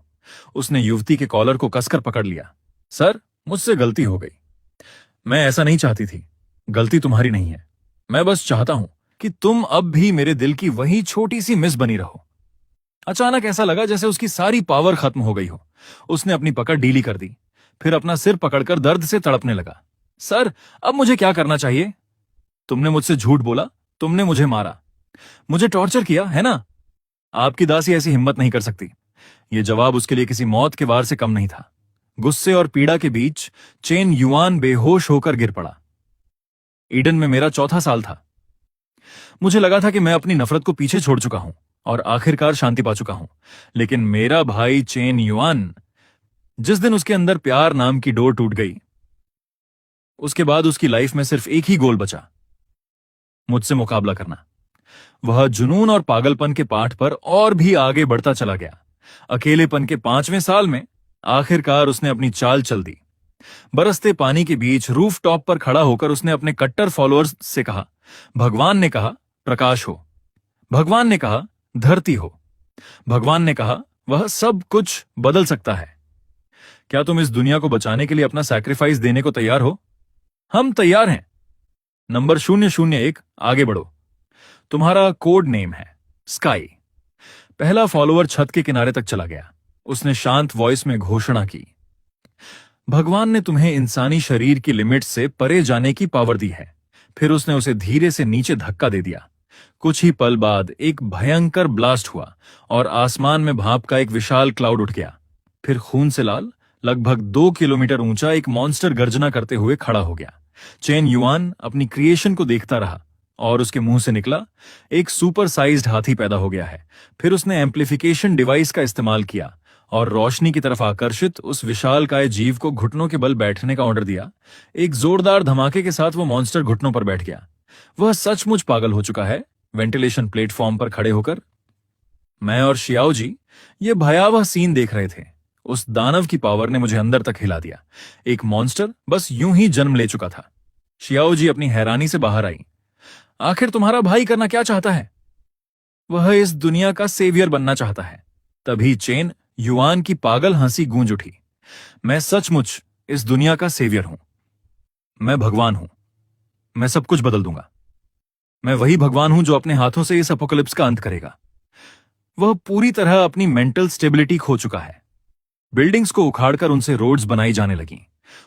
उसने युवती के कॉलर को कसकर पकड़ लिया। सर, मुझसे गलती हो गई। मैं ऐसा नहीं चाहती थी। गलती तुम्हारी नहीं है। मैं बस चाहता हूं कि तुम अब भी मेरे दिल की वही छोटी सी मिस बनी रहो। अचानक ऐसा लगा जैसे उसकी सारी पावर खत्म हो गई हो। उसने अपनी पकड़ ढीली कर दी, फिर अपना सिर पकड़कर दर्द से तड़पने लगा। सर, अब मुझे क्या करना चाहिए? तुमने मुझसे झूठ बोला, तुमने मुझे मारा, मुझे टॉर्चर किया, है ना? आपकी दासी ऐसी हिम्मत नहीं कर सकती। यह जवाब उसके लिए किसी मौत के वार से कम नहीं था। गुस्से और पीड़ा के बीच चेन युआन बेहोश होकर गिर पड़ा। ईडन में मेरा 4था साल था। मुझे लगा था कि मैं अपनी नफरत को पीछे छोड़ चुका हूं और आखिरकार शांति पा चुका हूं। लेकिन मेरा भाई चेन युआन, जिस दिन उसके अंदर प्यार नाम की डोर टूट गई, उसके बाद उसकी लाइफ में सिर्फ एक ही गोल बचा, मुझसे मुकाबला करना। वह जुनून और पागलपन के पाठ पर और भी आगे बढ़ता चला गया। अकेलेपन के 5वें साल में आखिरकार उसने अपनी चाल चल दी। बरसते पानी के बीच रूफ टॉप पर खड़ा होकर उसने अपने कट्टर फॉलोअर्स से कहा, भगवान ने कहा प्रकाश हो, भगवान ने कहा धरती हो, भगवान ने कहा वह सब कुछ बदल सकता है। क्या तुम इस दुनिया को बचाने के लिए अपना सैक्रिफाइस देने को तैयार हो? हम तैयार हैं। नंबर 001, आगे बढ़ो। तुम्हारा कोड नेम है स्काई। पहला फॉलोअर छत के किनारे तक चला गया। उसने शांत वॉइस में घोषणा की, भगवान ने तुम्हें इंसानी शरीर की लिमिट से परे जाने की पावर दी है। फिर उसने उसे धीरे से नीचे धक्का दे दिया। कुछ ही पल बाद एक भयंकर ब्लास्ट हुआ और आसमान में भाप का एक विशाल क्लाउड उठ गया। फिर खून से लाल, लगभग 2 किलोमीटर ऊंचा एक मॉन्स्टर गर्जना करते हुए खड़ा हो गया। चेन युआन अपनी क्रिएशन को देखता रहा और उसके मुंह से निकला, एक सुपर साइज्ड हाथी पैदा हो गया है। फिर उसने एम्प्लीफिकेशन डिवाइस का इस्तेमाल किया और रोशनी की तरफ आकर्षित उस विशालकाय जीव को घुटनों के बल बैठने का ऑर्डर दिया। एक जोरदार धमाके के साथ वो मॉन्स्टर घुटनों पर बैठ गया। वह सचमुच पागल हो चुका है वेंटिलेशन प्लेटफॉर्म पर खड़े होकर। मैं और शियाओ जी ये भयावह सीन देख रहे थे। उस दानव की पावर ने मुझे अंदर तक हिला दिया। एक मॉन्स्टर बस यूं ही जन्म ले चुका था। शियाओ जी अपनी हैरानी से बाहर आई। आखिर तुम्हारा भाई करना क्या चाहता है? वह इस दुनिया का सेवियर बनना चाहता है। तभी चेन युआन की पागल हंसी गूंज उठी। मैं सचमुच इस दुनिया का सेवियर हूं। मैं भगवान हूं। मैं सब कुछ बदल दूंगा। मैं वही भगवान हूं जो अपने हाथों से इस एपोकलिप्स का अंत करेगा। वह पूरी तरह अपनी मेंटल स्टेबिलिटी खो चुका है। बिल्डिंग्स को उखाड़कर उनसे रोड्स बनाई जाने लगी।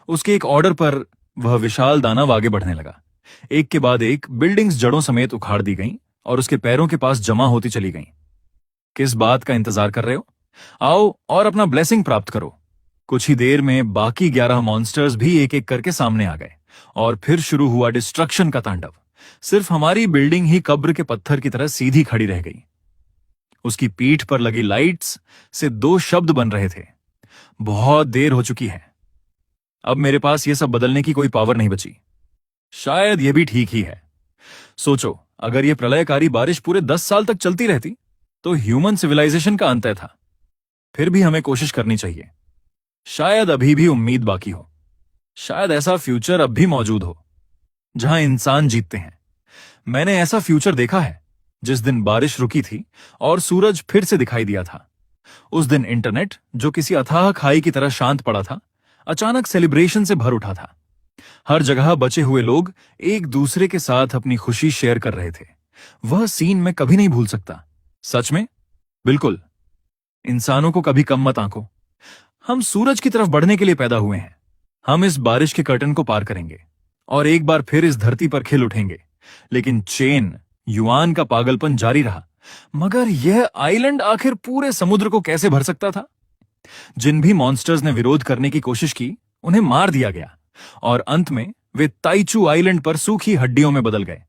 उसके एक ऑर्डर पर वह विशाल दानव आगे बढ़ने लगा। एक के बाद एक बिल्डिंग्स जड़ों समेत उखाड़ दी गईं और उसके पैरों के पास जमा होती चली गईं। किस बात का इंतजार कर रहे हो? आओ और अपना ब्लेसिंग प्राप्त करो। कुछ ही देर में बाकी 11 मॉन्स्टर्स भी एक एक करके सामने आ गए और फिर शुरू हुआ डिस्ट्रक्शन का तांडव। सिर्फ हमारी बिल्डिंग ही कब्र के पत्थर की तरह सीधी खड़ी रह गई। उसकी पीठ पर लगी लाइट्स से 2 शब्द बन रहे थे। बहुत देर हो चुकी है। अब मेरे पास यह सब बदलने की कोई पावर नहीं बची। शायद यह भी ठीक ही है। सोचो, अगर यह प्रलयकारी बारिश पूरे 10 साल तक चलती रहती तो ह्यूमन सिविलाइजेशन का अंत था। फिर भी हमें कोशिश करनी चाहिए। शायद अभी भी उम्मीद बाकी हो। शायद ऐसा फ्यूचर अब भी मौजूद हो जहां इंसान जीतते हैं। मैंने ऐसा फ्यूचर देखा है जिस दिन बारिश रुकी थी और सूरज फिर से दिखाई दिया था। उस दिन इंटरनेट, जो किसी अथाह खाई की तरह शांत पड़ा था, अचानक सेलिब्रेशन से भर उठा था। हर जगह बचे हुए लोग एक दूसरे के साथ अपनी खुशी शेयर कर रहे थे। वह सीन मैं कभी नहीं भूल सकता। सच में? बिल्कुल। इंसानों को कभी कम मत आंको। हम सूरज की तरफ बढ़ने के लिए पैदा हुए हैं। हम इस बारिश के कर्टन को पार करेंगे और एक बार फिर इस धरती पर खिल उठेंगे। लेकिन चेन युआन का पागलपन जारी रहा। मगर यह आइलैंड आखिर पूरे समुद्र को कैसे भर सकता था? जिन भी मॉन्स्टर्स ने विरोध करने की कोशिश की, उन्हें मार दिया गया और अंत में वे ताइचू आइलैंड पर सूखी हड्डियों में बदल गए।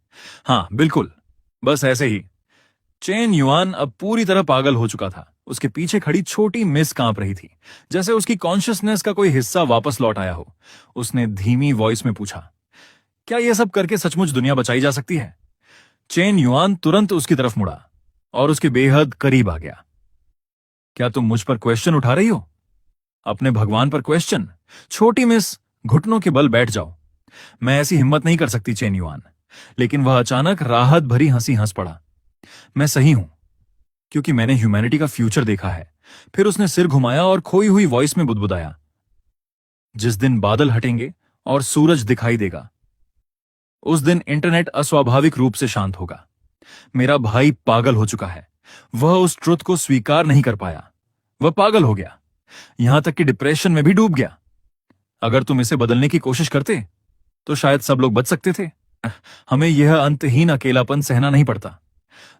हाँ, बिल्कुल, बस ऐसे ही। चेन युआन अब पूरी तरह पागल हो चुका था। उसके पीछे खड़ी छोटी मिस कांप रही थी, जैसे उसकी कॉन्शियसनेस का कोई हिस्सा वापस लौट आया हो। उसने धीमी वॉइस में पूछा, क्या यह सब करके सचमुच दुनिया बचाई जा सकती है? चेन युआन तुरंत उसकी तरफ मुड़ा और उसके बेहद करीब आ गया। क्या तुम मुझ पर क्वेश्चन उठा रही हो? अपने भगवान पर क्वेश्चन? छोटी मिस, घुटनों के बल बैठ जाओ। मैं ऐसी हिम्मत नहीं कर सकती चेन युआन। लेकिन वह अचानक राहत भरी हंसी हंस पड़ा। मैं सही हूं, क्योंकि मैंने ह्यूमैनिटी का फ्यूचर देखा है। फिर उसने सिर घुमाया और खोई हुई वॉइस में बुदबुदाया, जिस दिन बादल हटेंगे और सूरज दिखाई देगा, उस दिन इंटरनेट अस्वाभाविक रूप से शांत होगा। मेरा भाई पागल हो चुका है। वह उस ट्रुथ को स्वीकार नहीं कर पाया। वह पागल हो गया, यहां तक कि डिप्रेशन में भी डूब गया। अगर तुम इसे बदलने की कोशिश करते तो शायद सब लोग बच सकते थे। हमें यह अंतहीन अकेलापन सहना नहीं पड़ता।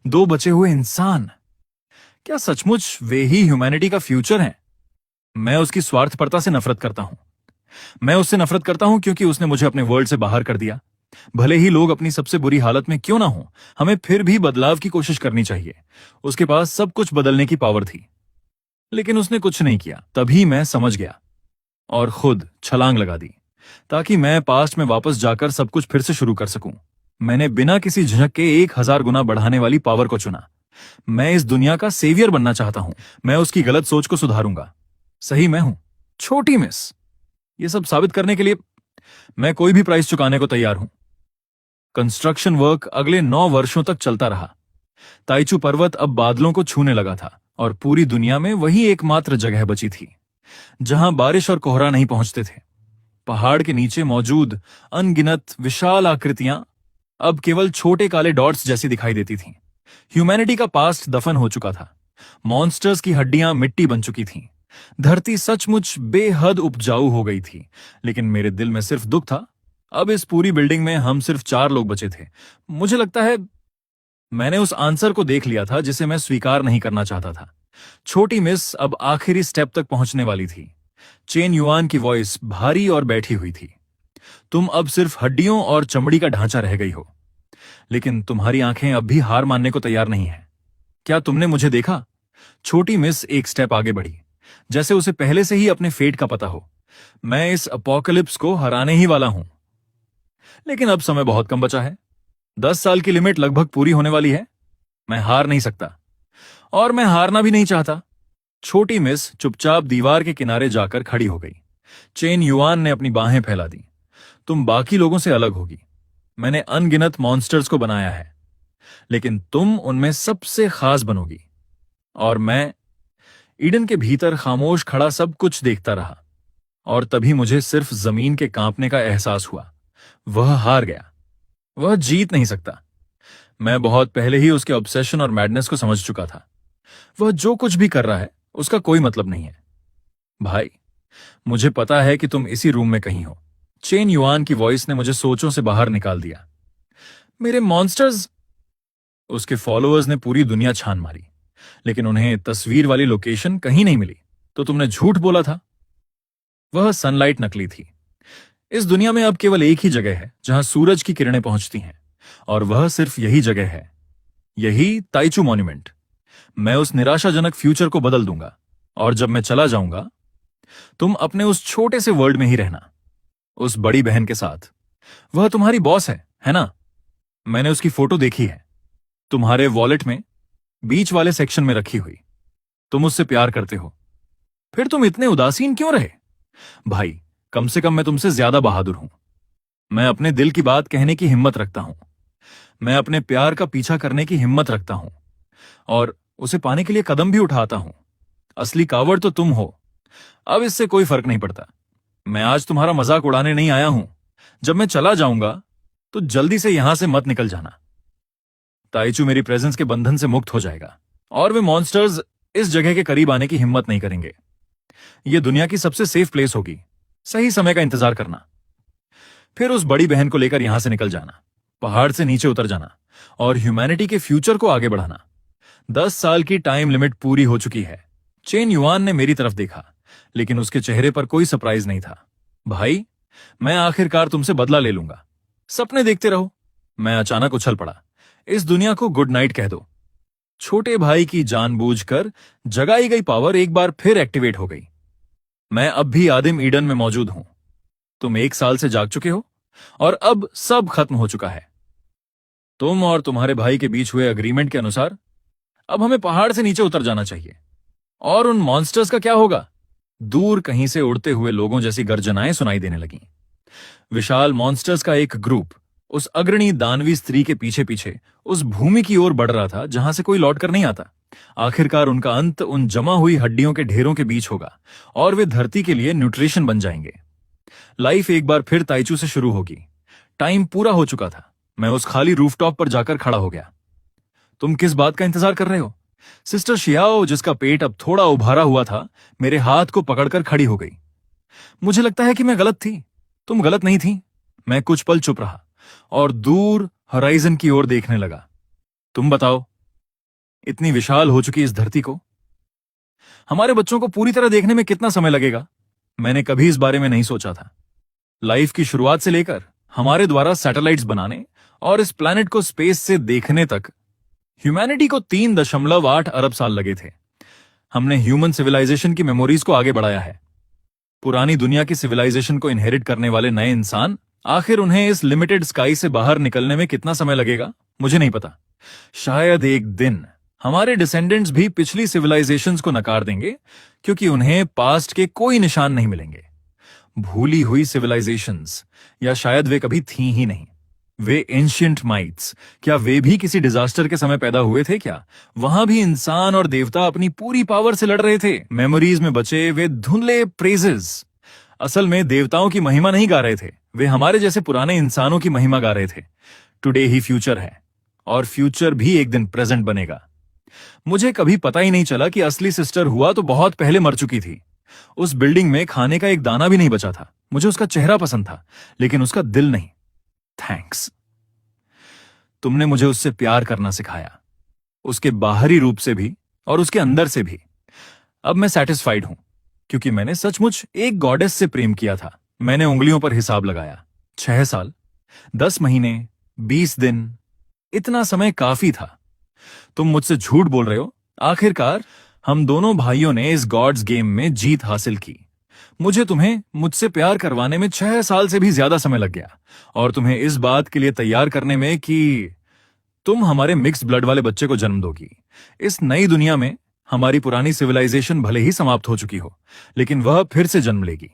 2 बचे हुए इंसान, क्या सचमुच वे ही ह्यूमैनिटी का फ्यूचर हैं? मैं उसकी स्वार्थपरता से नफरत करता हूं। मैं उससे नफरत करता हूं क्योंकि उसने मुझे अपने वर्ल्ड से बाहर कर दिया। भले ही लोग अपनी सबसे बुरी हालत में क्यों ना हो, हमें फिर भी बदलाव की कोशिश करनी चाहिए। उसके पास सब कुछ बदलने की पावर थी, लेकिन उसने कुछ नहीं किया। तभी मैं समझ गया और खुद छलांग लगा दी, ताकि मैं पास्ट में वापस जाकर सब कुछ फिर से शुरू कर सकूं। मैंने बिना किसी झिझक के 1000 गुना बढ़ाने वाली पावर को चुना। मैं इस दुनिया का सेवियर बनना चाहता हूं। मैं उसकी गलत सोच को सुधारूंगा। सही मैं हूं, छोटी मिस। यह सब साबित करने के लिए मैं कोई भी प्राइस चुकाने को तैयार हूं। कंस्ट्रक्शन वर्क अगले 9 वर्षों तक चलता रहा। ताइचू पर्वत अब बादलों को छूने लगा था और पूरी दुनिया में वही एकमात्र जगह बची थी जहां बारिश और कोहरा नहीं पहुंचते थे। पहाड़ के नीचे मौजूद अनगिनत विशाल आकृतियां अब केवल छोटे काले डॉट्स जैसी दिखाई देती थीं। ह्यूमैनिटी का पास्ट दफन हो चुका था। मॉन्स्टर्स की हड्डियां मिट्टी बन चुकी थीं। धरती सचमुच बेहद उपजाऊ हो गई थी। लेकिन मेरे दिल में सिर्फ दुख था। अब इस पूरी बिल्डिंग में हम सिर्फ 4 लोग बचे थे। मुझे लगता है मैंने उस आंसर को देख लिया था जिसे मैं स्वीकार नहीं करना चाहता था। छोटी मिस अब आखिरी स्टेप तक पहुंचने वाली थी। चेन युआन की वॉइस भारी और बैठी हुई थी। तुम अब सिर्फ हड्डियों और चमड़ी का ढांचा रह गई हो, लेकिन तुम्हारी आंखें अब भी हार मानने को तैयार नहीं है। क्या तुमने मुझे देखा? छोटी मिस एक स्टेप आगे बढ़ी, जैसे उसे पहले से ही अपने फेट का पता हो। मैं इस अपोकलिप्स को हराने ही वाला हूं, लेकिन अब समय बहुत कम बचा है। 10 साल की लिमिट लगभग पूरी होने वाली है। मैं हार नहीं सकता और मैं हारना भी नहीं चाहता। छोटी मिस चुपचाप दीवार के किनारे जाकर खड़ी हो गई। चेन युआन ने अपनी बाहें फैला दी। तुम बाकी लोगों से अलग होगी। मैंने अनगिनत मॉन्स्टर्स को बनाया है, लेकिन तुम उनमें सबसे खास बनोगी। और मैं ईडन के भीतर खामोश खड़ा सब कुछ देखता रहा, और तभी मुझे सिर्फ जमीन के कांपने का एहसास हुआ। वह हार गया। वह जीत नहीं सकता। मैं बहुत पहले ही उसके ऑब्सेशन और मैडनेस को समझ चुका था। वह जो कुछ भी कर रहा है उसका कोई मतलब नहीं है। भाई, मुझे पता है कि तुम इसी रूम में कहीं हो। चेन युआन की वॉइस ने मुझे सोचों से बाहर निकाल दिया। मेरे मॉन्स्टर्स। उसके फॉलोअर्स ने पूरी दुनिया छान मारी, लेकिन उन्हें तस्वीर वाली लोकेशन कहीं नहीं मिली। तो तुमने झूठ बोला था। वह सनलाइट नकली थी। इस दुनिया में अब केवल एक ही जगह है जहां सूरज की किरणें पहुंचती हैं, और वह सिर्फ यही जगह है। यही ताइचू मॉन्यूमेंट। मैं उस निराशाजनक फ्यूचर को बदल दूंगा, और जब मैं चला जाऊंगा, तुम अपने उस छोटे से वर्ल्ड में ही रहना, उस बड़ी बहन के साथ। वह तुम्हारी बॉस है ना? मैंने उसकी फोटो देखी है, तुम्हारे वॉलेट में बीच वाले सेक्शन में रखी हुई। तुम उससे प्यार करते हो। फिर तुम इतने उदासीन क्यों रहे? भाई, कम से कम मैं तुमसे ज्यादा बहादुर हूं। मैं अपने दिल की बात कहने की हिम्मत रखता हूं। मैं अपने प्यार का पीछा करने की हिम्मत रखता हूं, और उसे पाने के लिए कदम भी उठाता हूं। असली कावड़ तो तुम हो। अब इससे कोई फर्क नहीं पड़ता। मैं आज तुम्हारा मजाक उड़ाने नहीं आया हूं। जब मैं चला जाऊंगा तो जल्दी से यहां से मत निकल जाना। ताइचू मेरी प्रेजेंस के बंधन से मुक्त हो जाएगा, और वे मॉन्स्टर्स इस जगह के करीब आने की हिम्मत नहीं करेंगे। यह दुनिया की सबसे सेफ प्लेस होगी। सही समय का इंतजार करना। फिर उस बड़ी बहन को लेकर यहां से निकल जाना, पहाड़ से नीचे उतर जाना, और ह्यूमैनिटी के फ्यूचर को आगे बढ़ाना। 10 साल की टाइम लिमिट पूरी हो चुकी है। चेन युआन ने मेरी तरफ देखा, लेकिन उसके चेहरे पर कोई सरप्राइज नहीं था। भाई, मैं आखिरकार तुमसे बदला ले लूंगा। सपने देखते रहो। मैं अचानक उछल पड़ा। इस दुनिया को गुड नाइट कह दो। छोटे भाई की जानबूझकर जगाई गई पावर एक बार फिर एक्टिवेट हो गई। मैं अब भी आदिम ईडन में मौजूद हूं। तुम 1 साल से जाग चुके हो, और अब सब खत्म हो चुका है। तुम और तुम्हारे भाई के बीच हुए अग्रीमेंट के अनुसार अब हमें पहाड़ से नीचे उतर जाना चाहिए। और उन मॉन्स्टर्स का क्या होगा? दूर कहीं से उड़ते हुए लोगों जैसी गर्जनाएं सुनाई देने लगीं। विशाल मॉन्स्टर्स का एक ग्रुप उस अग्रणी दानवी स्त्री के पीछे पीछे उस भूमि की ओर बढ़ रहा था जहां से कोई लौटकर नहीं आता। आखिरकार उनका अंत उन जमा हुई हड्डियों के ढेरों के बीच होगा, और वे धरती के लिए न्यूट्रिशन बन जाएंगे। लाइफ एक बार फिर ताइचू से शुरू होगी। टाइम पूरा हो चुका था। मैं उस खाली रूफटॉप पर जाकर खड़ा हो गया। तुम किस बात का इंतजार कर रहे हो? सिस्टर शियाओ, जिसका पेट अब थोड़ा उभारा हुआ था, मेरे हाथ को पकड़कर खड़ी हो गई। मुझे लगता है कि मैं गलत थी। तुम गलत नहीं थी। मैं कुछ पल चुप रहा और दूर होराइजन की ओर देखने लगा। तुम बताओ, इतनी विशाल हो चुकी इस धरती को हमारे बच्चों को पूरी तरह देखने में कितना समय लगेगा? मैंने कभी इस बारे में नहीं सोचा था। लाइफ की शुरुआत से लेकर हमारे द्वारा सैटेलाइट्स बनाने और इस प्लैनेट को स्पेस से देखने तक ह्यूमैनिटी को 3.8 अरब साल लगे थे। हमने ह्यूमन सिविलाइजेशन की मेमोरीज को आगे बढ़ाया है। पुरानी दुनिया की सिविलाइजेशन को इनहेरिट करने वाले नए इंसान, आखिर उन्हें इस लिमिटेड स्काई से बाहर निकलने में कितना समय लगेगा मुझे नहीं पता। शायद एक दिन हमारे डिसेंडेंट्स भी पिछली सिविलाइजेशंस को नकार देंगे, क्योंकि उन्हें पास्ट के कोई निशान नहीं मिलेंगे। भूली हुई सिविलाइजेशंस, या शायद वे कभी थी ही नहीं। वे एंशिएंट माइट्स, क्या वे भी किसी डिजास्टर के समय पैदा हुए थे क्या? वहां भी इंसान और देवता अपनी पूरी पावर से लड़ रहे थे। मेमोरीज में बचे वे धुंधले प्रेजेस असल में देवताओं की महिमा नहीं गा रहे थे। वे हमारे जैसे पुराने इंसानों की महिमा गा रहे थे। टुडे ही फ्यूचर है, और फ्यूचर भी एक दिन प्रेजेंट बनेगा। मुझे कभी पता ही नहीं चला कि असली सिस्टर हुआ तो बहुत पहले मर चुकी थी। उस बिल्डिंग में खाने का एक दाना भी नहीं बचा था। मुझे उसका चेहरा पसंद था, लेकिन उसका दिल नहीं। थैंक्स। तुमने मुझे उससे प्यार करना सिखाया, उसके बाहरी रूप से भी और उसके अंदर से भी। अब मैं सेटिस्फाइड हूं, क्योंकि मैंने सचमुच एक गॉडेस से प्रेम किया था। मैंने उंगलियों पर हिसाब लगाया। 6 साल, 10 महीने, 20 दिन, इतना समय काफी था। तुम मुझसे झूठ बोल रहे हो। आखिरकार हम दोनों भाइयों ने इस गॉड्स गेम में जीत हासिल की। मुझे तुम्हें मुझसे प्यार करवाने में 6 साल से भी ज्यादा समय लग गया, और तुम्हें इस बात के लिए तैयार करने में कि तुम हमारे मिक्स ब्लड वाले बच्चे को जन्म दोगी। इस नई दुनिया में हमारी पुरानी सिविलाइजेशन भले ही समाप्त हो चुकी हो, लेकिन वह फिर से जन्म लेगी।